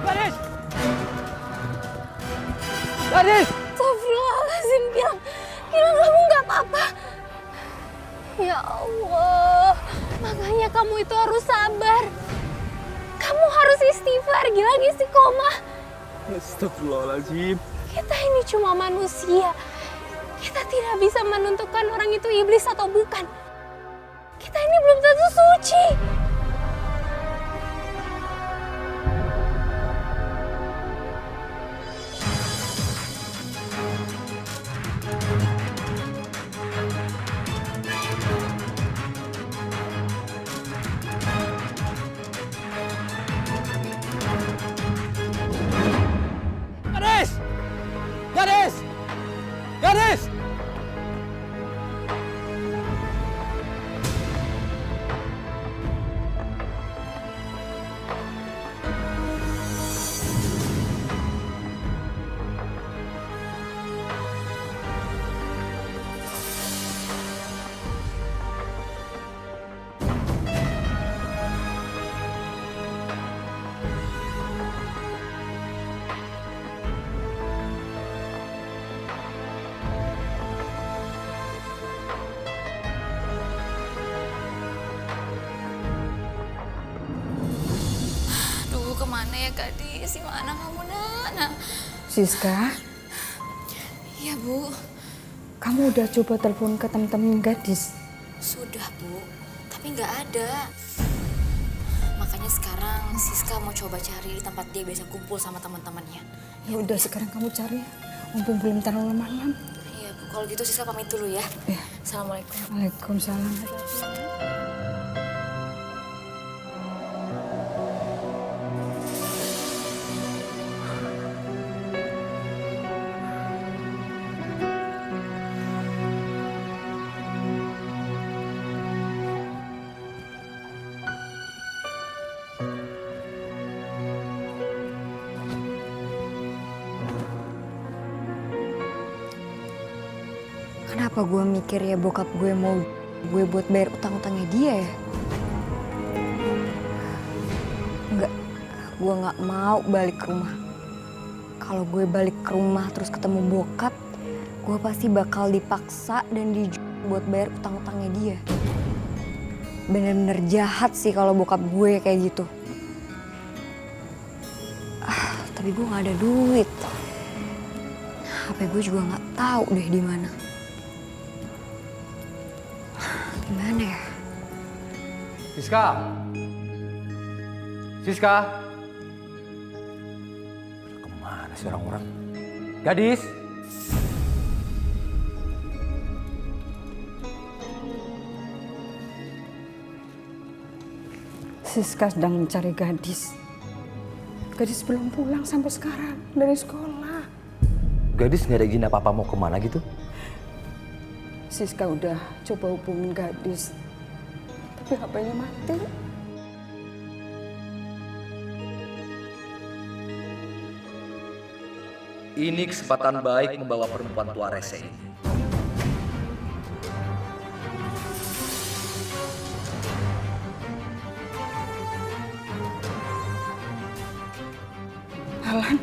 Gadis! Gadis! Astagfirullahaladzim, Gilang. Gilang, kamu nggak apa-apa. Ya Allah, makanya kamu itu harus sabar. Kamu harus istighfar, Gilang, istiqomah. Astagfirullahaladzim. Kita ini cuma manusia. Kita tidak bisa menentukan orang itu iblis atau bukan. Kita ini belum tentu suci. Gadis! Gadis! Gadis! Aduh, kemana ya gadis? Di mana kamu, Nana? Siska, Iya, Bu. kamu udah coba telepon ke temen-temen gadis? Sudah, Bu. Tapi nggak ada. Makanya sekarang Siska mau coba cari di tempat dia biasa kumpul sama teman-temannya. Ya udah sekarang kamu cari, mumpung belum terlalu malam. Iya, Bu. Kalau gitu Siska pamit dulu ya. Ya. Assalamualaikum. Waalaikumsalam. Kenapa gue mikir ya bokap gue mau gue buat bayar utang-utangnya dia ya? Enggak, gue nggak mau balik ke rumah. Kalau gue balik ke rumah terus ketemu bokap, gue pasti bakal dipaksa dan buat bayar utang-utangnya dia. Bener-bener jahat sih kalau bokap gue kayak gitu. Tapi gue nggak ada duit. HP gue juga nggak tahu deh di mana. Gimana ya? Siska! Siska! Kemana sih orang-orang? Gadis. Siska sedang mencari gadis. Gadis belum pulang sampai sekarang dari sekolah. Gadis nggak ada izin apa-apa mau kemana gitu? Siska udah coba hubungin gadis, tapi HP-nya mati. Ini kesempatan baik membawa perempuan tua rese ini. Alan,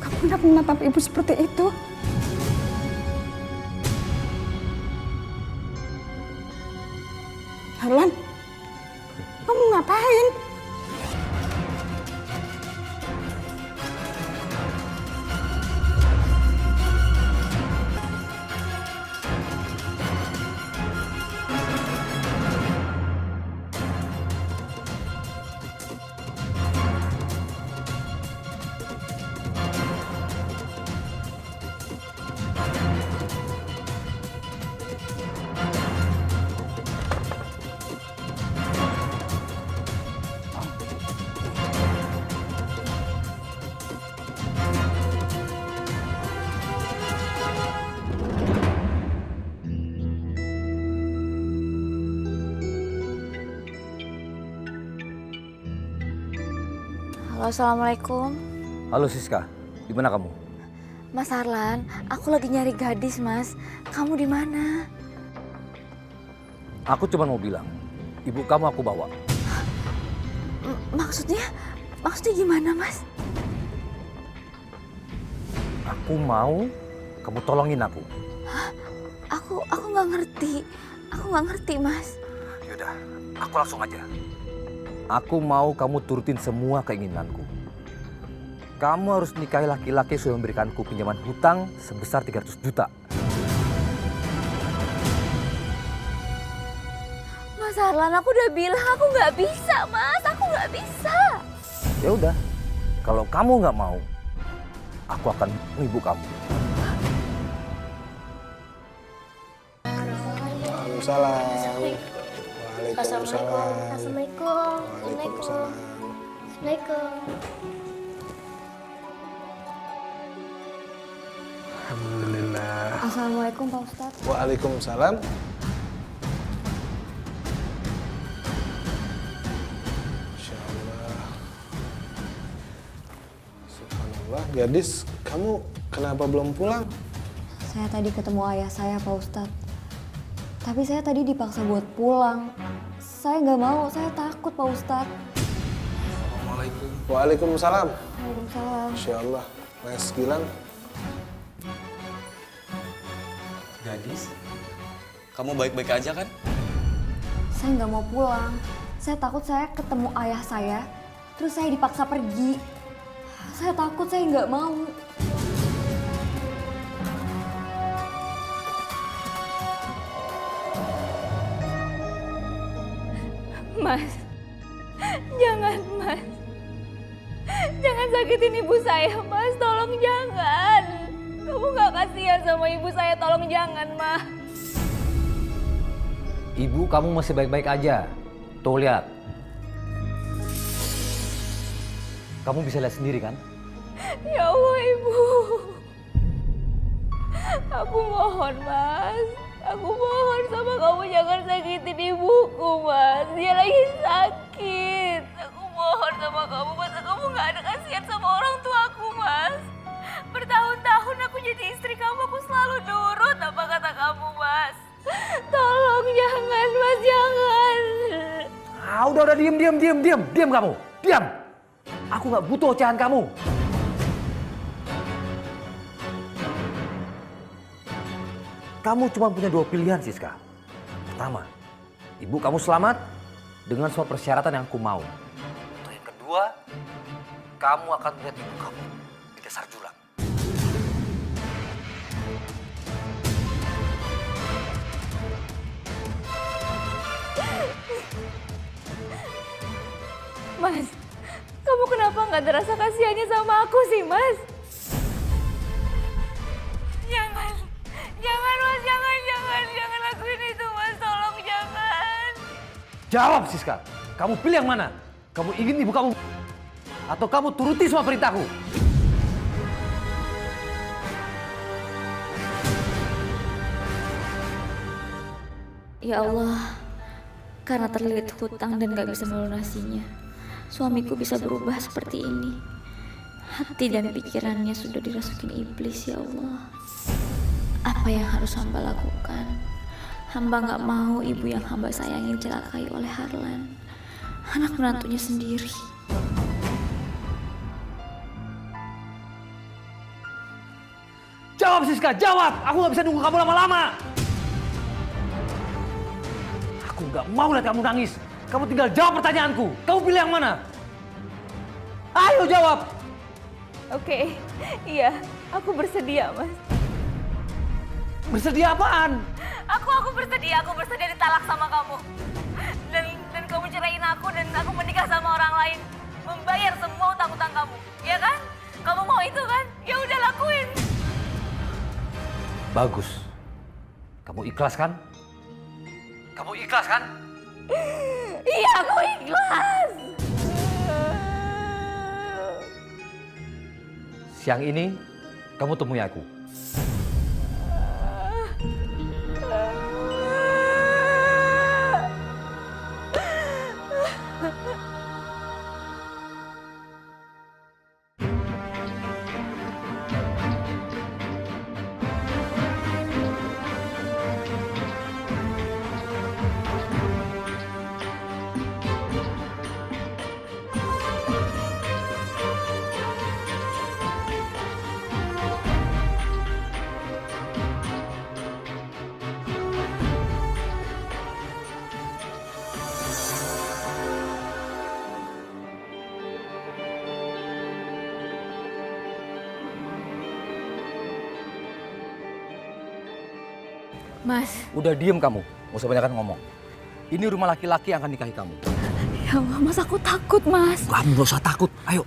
kamu hendak menatap ibu seperti itu? Alan, kamu ngapain? Halo, assalamualaikum. Halo Siska, di mana kamu? Mas Harlan, aku lagi nyari gadis, Mas. Kamu di mana? Aku cuma mau bilang, ibu kamu aku bawa. Maksudnya gimana, Mas? Aku mau kamu tolongin aku. Hah? Aku nggak ngerti. Aku nggak ngerti, Mas. Yaudah, aku langsung aja. Aku mau kamu turutin semua keinginanku. Kamu harus nikahi laki-laki yang sudah memberikanku pinjaman hutang sebesar 300 juta. Mas Harlan, aku udah bilang aku nggak bisa, Mas. Aku nggak bisa. Ya udah, kalau kamu nggak mau, aku akan ibu kamu. Waalaikumsalam. Waalaikumsalam. Assalamualaikum. Waalaikumsalam. Assalamualaikum. Alhamdulillah. Assalamualaikum Pak Ustadz. Waalaikumsalam. Masya Allah. Subhanallah. Gadis, kamu kenapa belum pulang? Saya tadi ketemu ayah saya Pak Ustadz. Tapi saya tadi dipaksa buat pulang. Saya nggak mau, saya takut Pak Ustadz. Assalamualaikum. Waalaikumsalam. Waalaikumsalam. Masya Allah. Mas Gilang. Gadis, kamu baik-baik aja kan? Saya nggak mau pulang. Saya takut saya ketemu ayah saya, terus saya dipaksa pergi. Saya takut, saya nggak mau. Mas, jangan, Mas. Jangan sakitin ibu saya, Mas. Tolong jangan. Kamu gak kasihan sama ibu saya, tolong jangan, Ma. Ibu kamu masih baik-baik aja. Tuh lihat. Kamu bisa lihat sendiri kan? Ya Allah, Ibu. Aku mohon, Mas. Aku mohon sama kamu jangan sakitin ibuku, Mas. Dia lagi sakit. Aku mohon sama kamu, masa kamu gak ada kasihan sama orang tuaku, Mas. Bertahun-tahun aku jadi istri kamu, aku selalu nurut apa kata kamu, Mas. Tolong jangan, Mas, jangan. Ah, udah diam kamu. Diam. Aku nggak butuh ocehan kamu. Kamu cuma punya dua pilihan, Siska. Pertama, ibu kamu selamat dengan semua persyaratan yang aku mau. Atau yang kedua, kamu akan melihat ibu kamu di dasar jurang. Mas, Kamu kenapa nggak ada rasa kasihannya sama aku sih, Mas? Jangan Mas, jangan lakuin itu, Mas. Tolong jangan. Jawab, Siska. Kamu pilih yang mana? Kamu ingin ibu kamu atau kamu turuti semua perintahku? Ya Allah, karena terlilit hutang dan gak bisa melunasinya, suamiku bisa berubah seperti ini. Hati dan pikirannya sudah dirasukin iblis, ya Allah. Apa yang harus hamba lakukan? Hamba gak mau ibu yang hamba sayangin celakai oleh Harlan, anak menantunya sendiri. Jawab, Siska, jawab! Aku gak bisa nunggu kamu lama-lama! Aku gak mau lihat kamu nangis. Kamu tinggal jawab pertanyaanku. Kamu pilih yang mana? Ayo jawab! Oke, iya, aku bersedia, Mas. Bersedia apaan? Aku bersedia ditalak sama kamu. Dan kamu ceraiin aku dan aku menikah sama orang lain. Membayar semua utang-utang kamu, ya kan? Kamu mau itu kan? Ya udah lakuin. Bagus. Kamu ikhlas kan? Kamu ikhlas kan? Iya, aku ikhlas. Siang ini kamu temui aku. Mas. Udah diem kamu, gak usah banyak ngomong. Ini rumah laki-laki yang akan nikahi kamu. Ya Allah, Mas, aku takut, Mas. Kamu gak usah takut, ayo.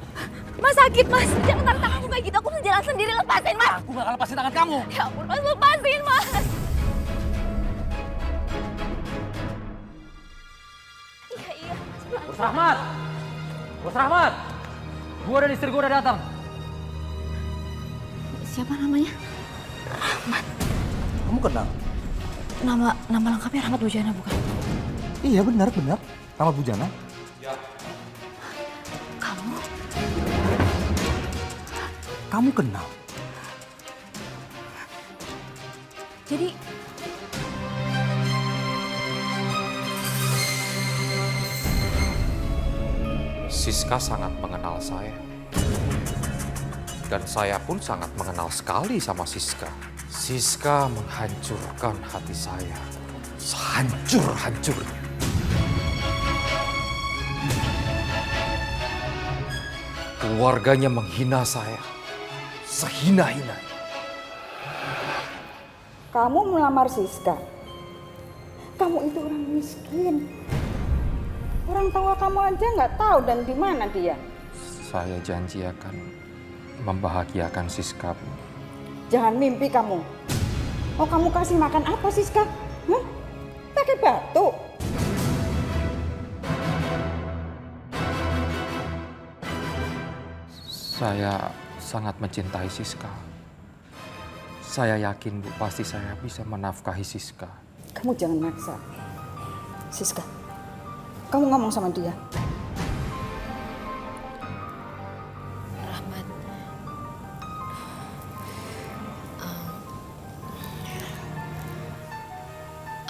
Mas, sakit, Mas. Jangan tarik tangan aku kayak gitu. Aku bisa jalan sendiri, lepasin, Mas. Aku gak akan lepasin tangan kamu. Ya ampun, Mas, lepasin, Mas. Iya. Bos Rahmat! Bos Rahmat! Gua dan istri gua udah datang. Siapa namanya? Rahmat. Kamu kenal? Nama lengkapnya Rahmat Bujana, bukan? Iya, benar. Rahmat Bujana. Ya. Kamu kenal? Jadi... Siska sangat mengenal saya. Dan saya pun sangat mengenal sekali sama Siska. Siska menghancurkan hati saya. Sehancur-hancurnya. Keluarganya menghina saya. Sehina-hinanya. Kamu melamar Siska. Kamu itu orang miskin. Orang tua kamu aja nggak tahu dan di mana dia. Saya janji akan membahagiakan Siska, Bu. Jangan mimpi kamu. Mau kamu kasih makan apa Siska? Pakai batu. Saya sangat mencintai Siska. Saya yakin, Bu, pasti saya bisa menafkahi Siska. Kamu jangan maksa. Siska, kamu ngomong sama dia. Rahmat.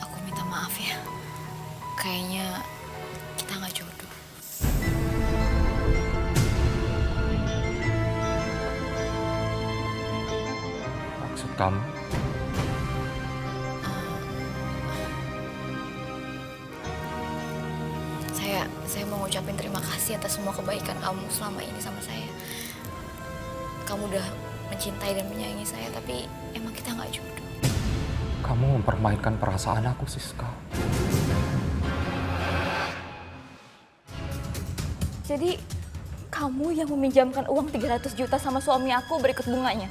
Aku minta maaf ya. Kayaknya kita nggak jodoh. Maksud kamu? Saya mau ngucapin terima kasih atas semua kebaikan kamu selama ini sama saya. Kamu udah mencintai dan menyayangi saya, tapi emang kita nggak jodoh. Kamu mempermainkan perasaan aku, Siska. Jadi Kamu yang meminjamkan uang 300 juta sama suami aku berikut bunganya.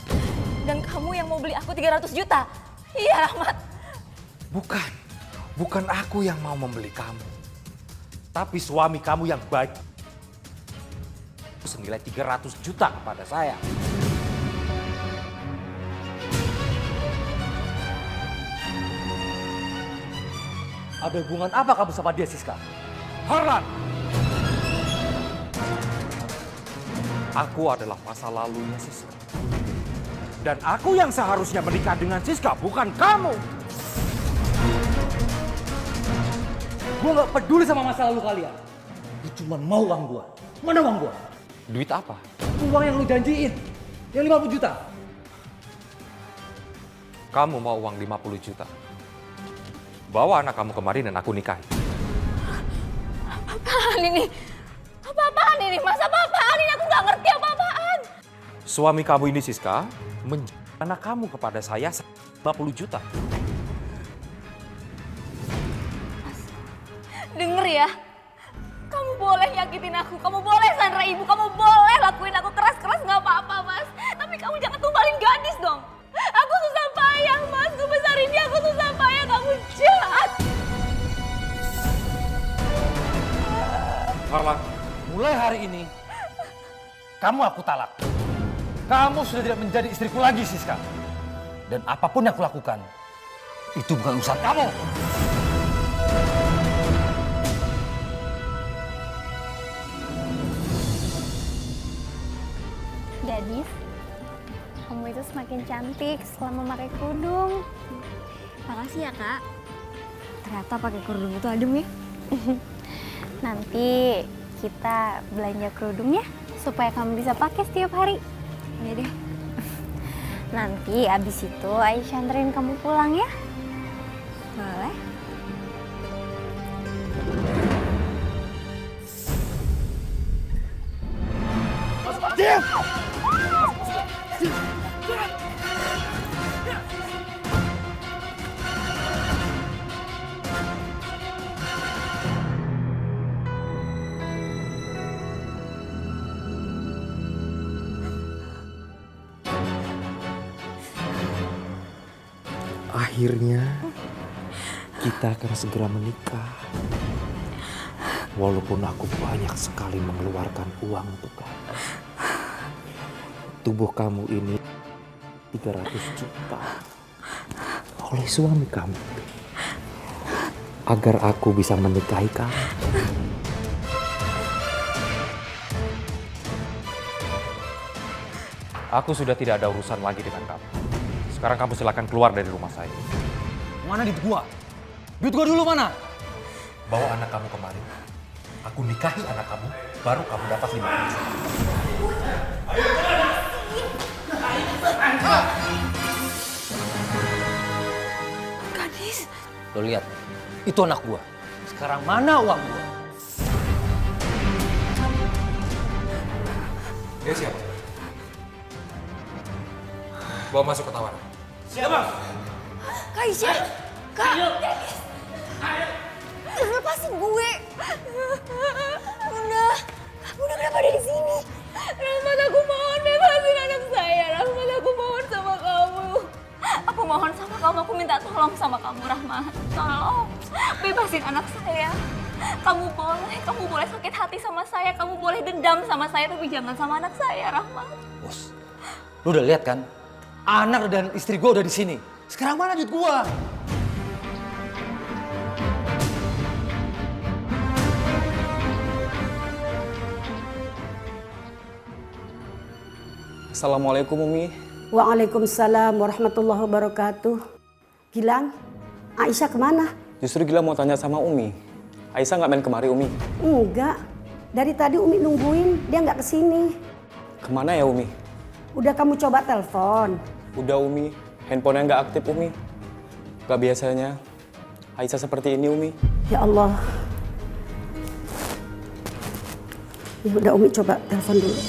Dan kamu yang mau beli aku 300 juta. Iya, Rahmat. Bukan aku yang mau membeli kamu. Tapi suami kamu yang baik. Senilai 300 juta kepada saya. Ada hubungan apa kamu sama dia, Siska? Harlan! Aku adalah masa lalunya Siska. Dan aku yang seharusnya menikah dengan Siska, bukan kamu. Gue gak peduli sama masa lalu kalian. Gue cuma mau uang gue. Mana uang gue? Duit apa? Uang yang lu janjiin. Yang 50 juta. Kamu mau uang 50 juta. Bawa anak kamu kemari dan aku nikahi. Apaan ini? Apa-apaan ini? Mas, apa-apaan ini? Aku nggak ngerti apa-apaan. Suami kamu ini, Siska, menjual anak kamu kepada saya 50 juta. Mas, denger ya. Kamu boleh nyakitin aku, kamu boleh sandra ibu, kamu boleh lakuin aku keras-keras nggak apa-apa, Mas. Tapi kamu jangan tumbalin gadis dong. Aku susah payah, Mas. Sebesar ini aku susah payah, kamu jahat. Harlan, Mulai hari ini, kamu aku talak. Kamu sudah tidak menjadi istriku lagi, Siska. Dan apapun yang aku lakukan, itu bukan urusan kamu. Gadis, kamu itu semakin cantik setelah memakai kerudung. Makasih ya, Kak. Ternyata pakai kerudung itu adem ya. Nanti kita belanja kerudung ya, supaya kamu bisa pakai setiap hari. Iya deh. Nanti abis itu Aisyah anterin kamu pulang ya. Boleh. Diam! akhirnya kita akan segera menikah. Walaupun aku banyak sekali mengeluarkan uang untuk kamu. Tubuh kamu ini 300 juta oleh suami kamu. Agar aku bisa menikahi kamu. Aku sudah tidak ada urusan lagi dengan kamu. Sekarang kamu silakan keluar dari rumah saya. Mana duit gua? Duit gua dulu mana? Bawa anak kamu kemari. Aku nikahi anak kamu, baru kamu dapat 50 juta. Gadis. Lo lihat, itu anak gua. Sekarang mana uang gua? Dia siapa? Bawa masuk ke tawanan. Siapa? Kak Aisyah. Kak. Lepasin gue. Bunda kenapa ada di sini? Rahmat, aku mohon bebasin anak saya. Rahmat, aku mohon sama kamu. Aku mohon sama kamu, aku minta tolong sama kamu, Rahmat. Tolong, bebasin anak saya. Kamu boleh sakit hati sama saya, kamu boleh dendam sama saya, tapi jangan sama anak saya, Rahmat. Bos, lu udah lihat kan? Anak dan istri gua udah di sini. Sekarang mana duit gua? Assalamualaikum Umi. Waalaikumsalam warahmatullahi wabarakatuh. Gilang, Aisyah kemana? Justru Gilang mau tanya sama Umi. Aisyah nggak main kemari Umi? Enggak, dari tadi Umi nungguin, dia nggak kesini. Kemana ya Umi? Udah kamu coba telepon? Udah Umi, handphonenya nggak aktif Umi. Gak biasanya Aisyah seperti ini Umi. Ya Allah. Ya udah Umi coba telepon dulu.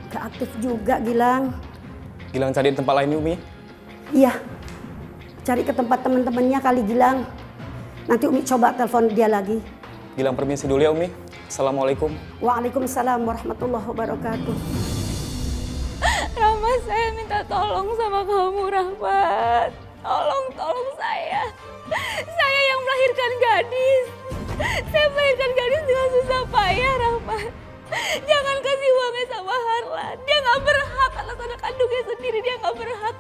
Gak aktif juga Gilang. Gilang cari tempat lain Umi. Iya, cari ke tempat teman-temannya kali Gilang. Nanti Umi coba telepon dia lagi. Gilang permisi dulu ya Umi. Assalamualaikum. Waalaikumsalam warahmatullahi wabarakatuh. Rahmat, saya minta tolong sama kamu, Rahmat. Tolong saya. Saya yang melahirkan gadis. Saya melahirkan gadis dengan susah payah, Rahmat. Jangan kasih uangnya sama Harlan. Dia nggak berhak atas anak kandungnya sendiri. Dia nggak berhak.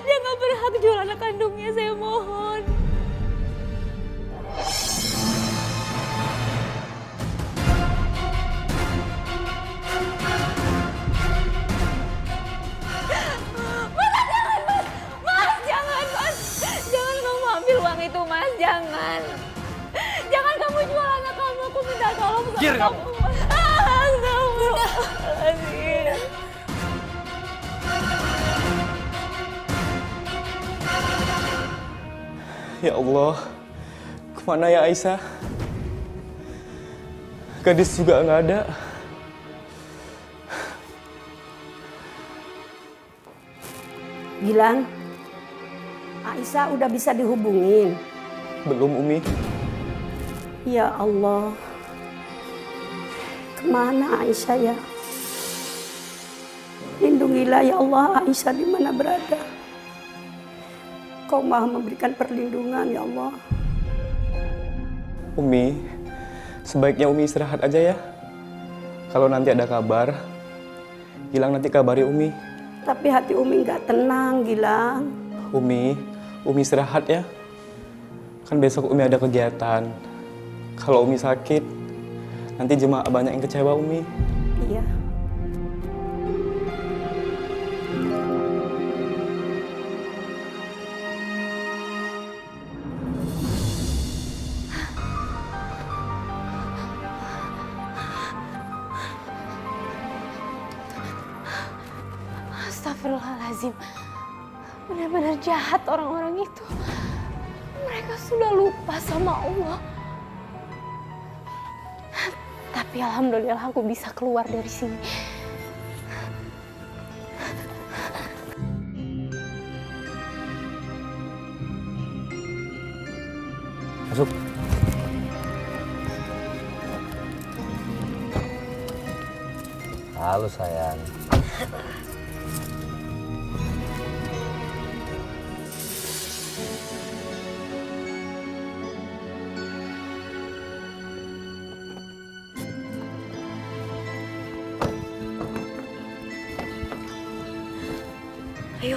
Dia nggak berhak jual anak kandungnya. Saya mohon. Itu Mas, jangan kamu jual anak kamu, aku minta tolong sama kamu. Ya Allah, kemana ya Aisyah? Gadis juga nggak ada. Gilang, Aisyah udah bisa dihubungin? Belum Umi. Ya Allah, kemana Aisyah ya? Lindungilah ya Allah Aisyah di mana berada. Kau maha memberikan perlindungan ya Allah. Umi, sebaiknya Umi istirahat aja ya. Kalau nanti ada kabar, Gilang nanti kabari Umi. Tapi hati Umi nggak tenang, Gilang. Umi istirahat ya. Kan besok Umi ada kegiatan. Kalau Umi sakit, nanti jemaah banyak yang kecewa Umi. Iya. Astagfirullahaladzim. Benar-benar jahat orang-orang itu. Mereka sudah lupa sama Allah. Tapi alhamdulillah aku bisa keluar dari sini. Masuk. Halo sayang. Ayo.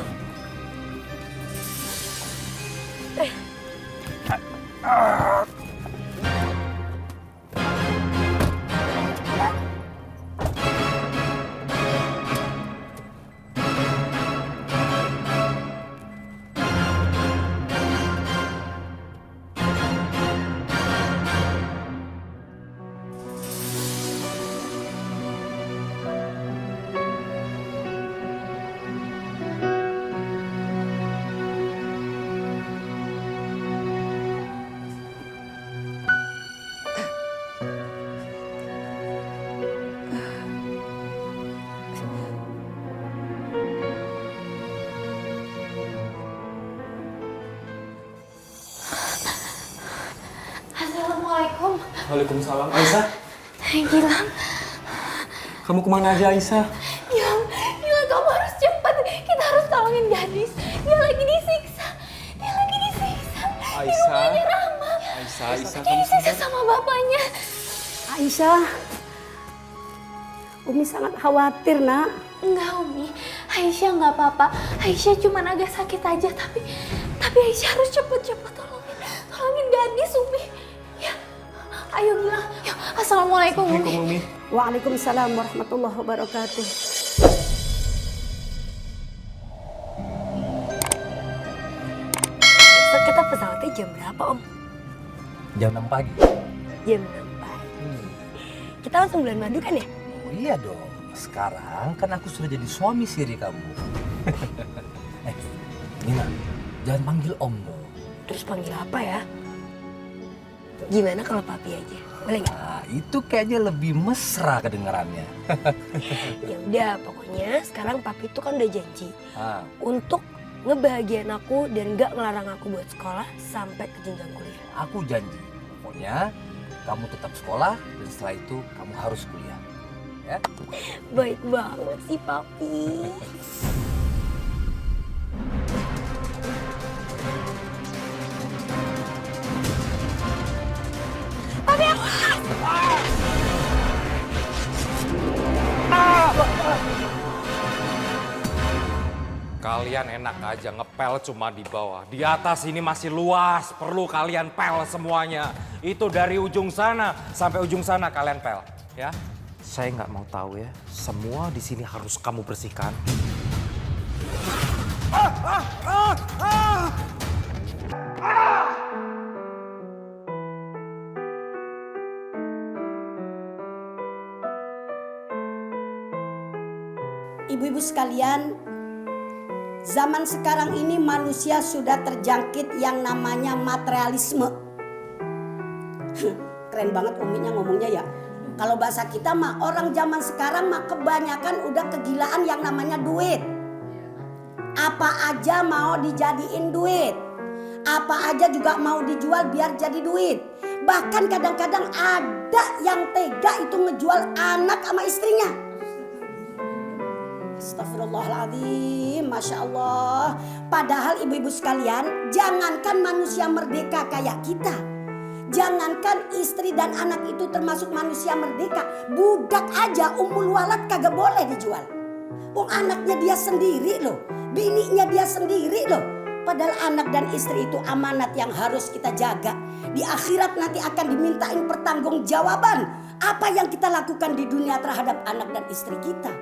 Assalamualaikum. Waalaikumsalam. Aisyah, Gilang. kamu kemana aja Aisyah? Gilang, kamu harus cepat. Kita harus tolongin gadis. Dia lagi disiksa. Di rumahnya Rahmat. Aisyah, Dia disiksa sama bapaknya. Aisyah, Umi sangat khawatir nak. Enggak Umi, Aisyah nggak apa-apa. Aisyah cuma agak sakit aja, tapi Aisyah harus cepet-cepet tolongin gadis Umi. Ya, ayo Gilang. Yuk, assalamualaikum Umi. Waalaikumsalam warahmatullahi wabarakatuh. Besok kita pesawatnya jam berapa Om? Jam 6 pagi. Jam 6 pagi. Kita langsung bulan madu kan ya? Oh iya dong. Sekarang kan aku sudah jadi suami siri kamu. Nina, jangan panggil Om dong. Terus panggil apa ya? Gimana kalau Papi aja? Boleh nggak? Nah, itu kayaknya lebih mesra kedengarannya. Ya udah, pokoknya sekarang Papi itu kan udah janji untuk ngebahagiain aku dan gak ngelarang aku buat sekolah sampai ke jenjang kuliah. Aku janji, pokoknya kamu tetap sekolah dan setelah itu kamu harus kuliah. Ya? Baik banget sih papi. Papi aku. Kalian enak aja ngepel cuma di bawah. Di atas ini masih luas, perlu kalian pel semuanya. Itu dari ujung sana sampai ujung sana kalian pel, ya. Saya nggak mau tahu ya, semua di sini harus kamu bersihkan. Ibu-ibu sekalian, zaman sekarang ini manusia sudah terjangkit yang namanya materialisme. Keren banget Uminya ngomongnya ya. Kalau bahasa kita mah orang zaman sekarang mah kebanyakan udah kegilaan yang namanya duit. Apa aja mau dijadiin duit. Apa aja juga mau dijual biar jadi duit. Bahkan kadang-kadang ada yang tega itu ngejual anak sama istrinya. Astagfirullahaladzim, Masya Allah. Padahal ibu-ibu sekalian, jangankan manusia merdeka kayak kita. Jangankan istri dan anak itu termasuk manusia merdeka. Budak aja umul walad kagak boleh dijual. Anaknya dia sendiri loh. Bininya dia sendiri loh. Padahal anak dan istri itu amanat yang harus kita jaga. Di akhirat nanti akan dimintain pertanggungjawaban. Apa yang kita lakukan di dunia terhadap anak dan istri kita.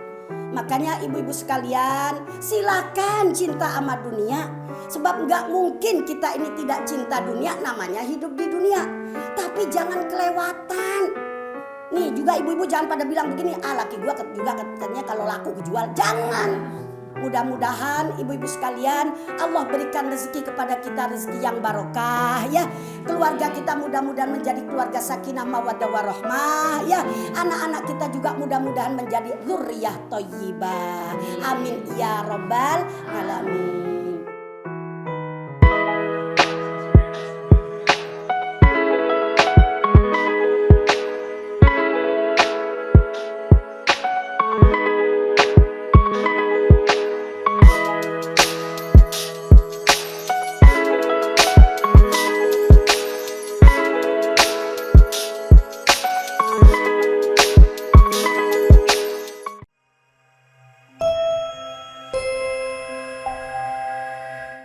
Makanya ibu-ibu sekalian, silakan cinta sama dunia. Sebab nggak mungkin kita ini tidak cinta dunia, namanya hidup di dunia. Tapi jangan kelewatan. Nih juga ibu-ibu jangan pada bilang begini, laki gua juga katanya kalau laku kejual. Jangan. Mudah-mudahan ibu-ibu sekalian Allah berikan rezeki kepada kita, rezeki yang barokah ya. Keluarga kita mudah-mudahan menjadi keluarga sakinah mawaddah warahmah ya. Anak-anak kita juga mudah-mudahan menjadi dzurriyyah thayyibah. Amin ya rabbal alamin.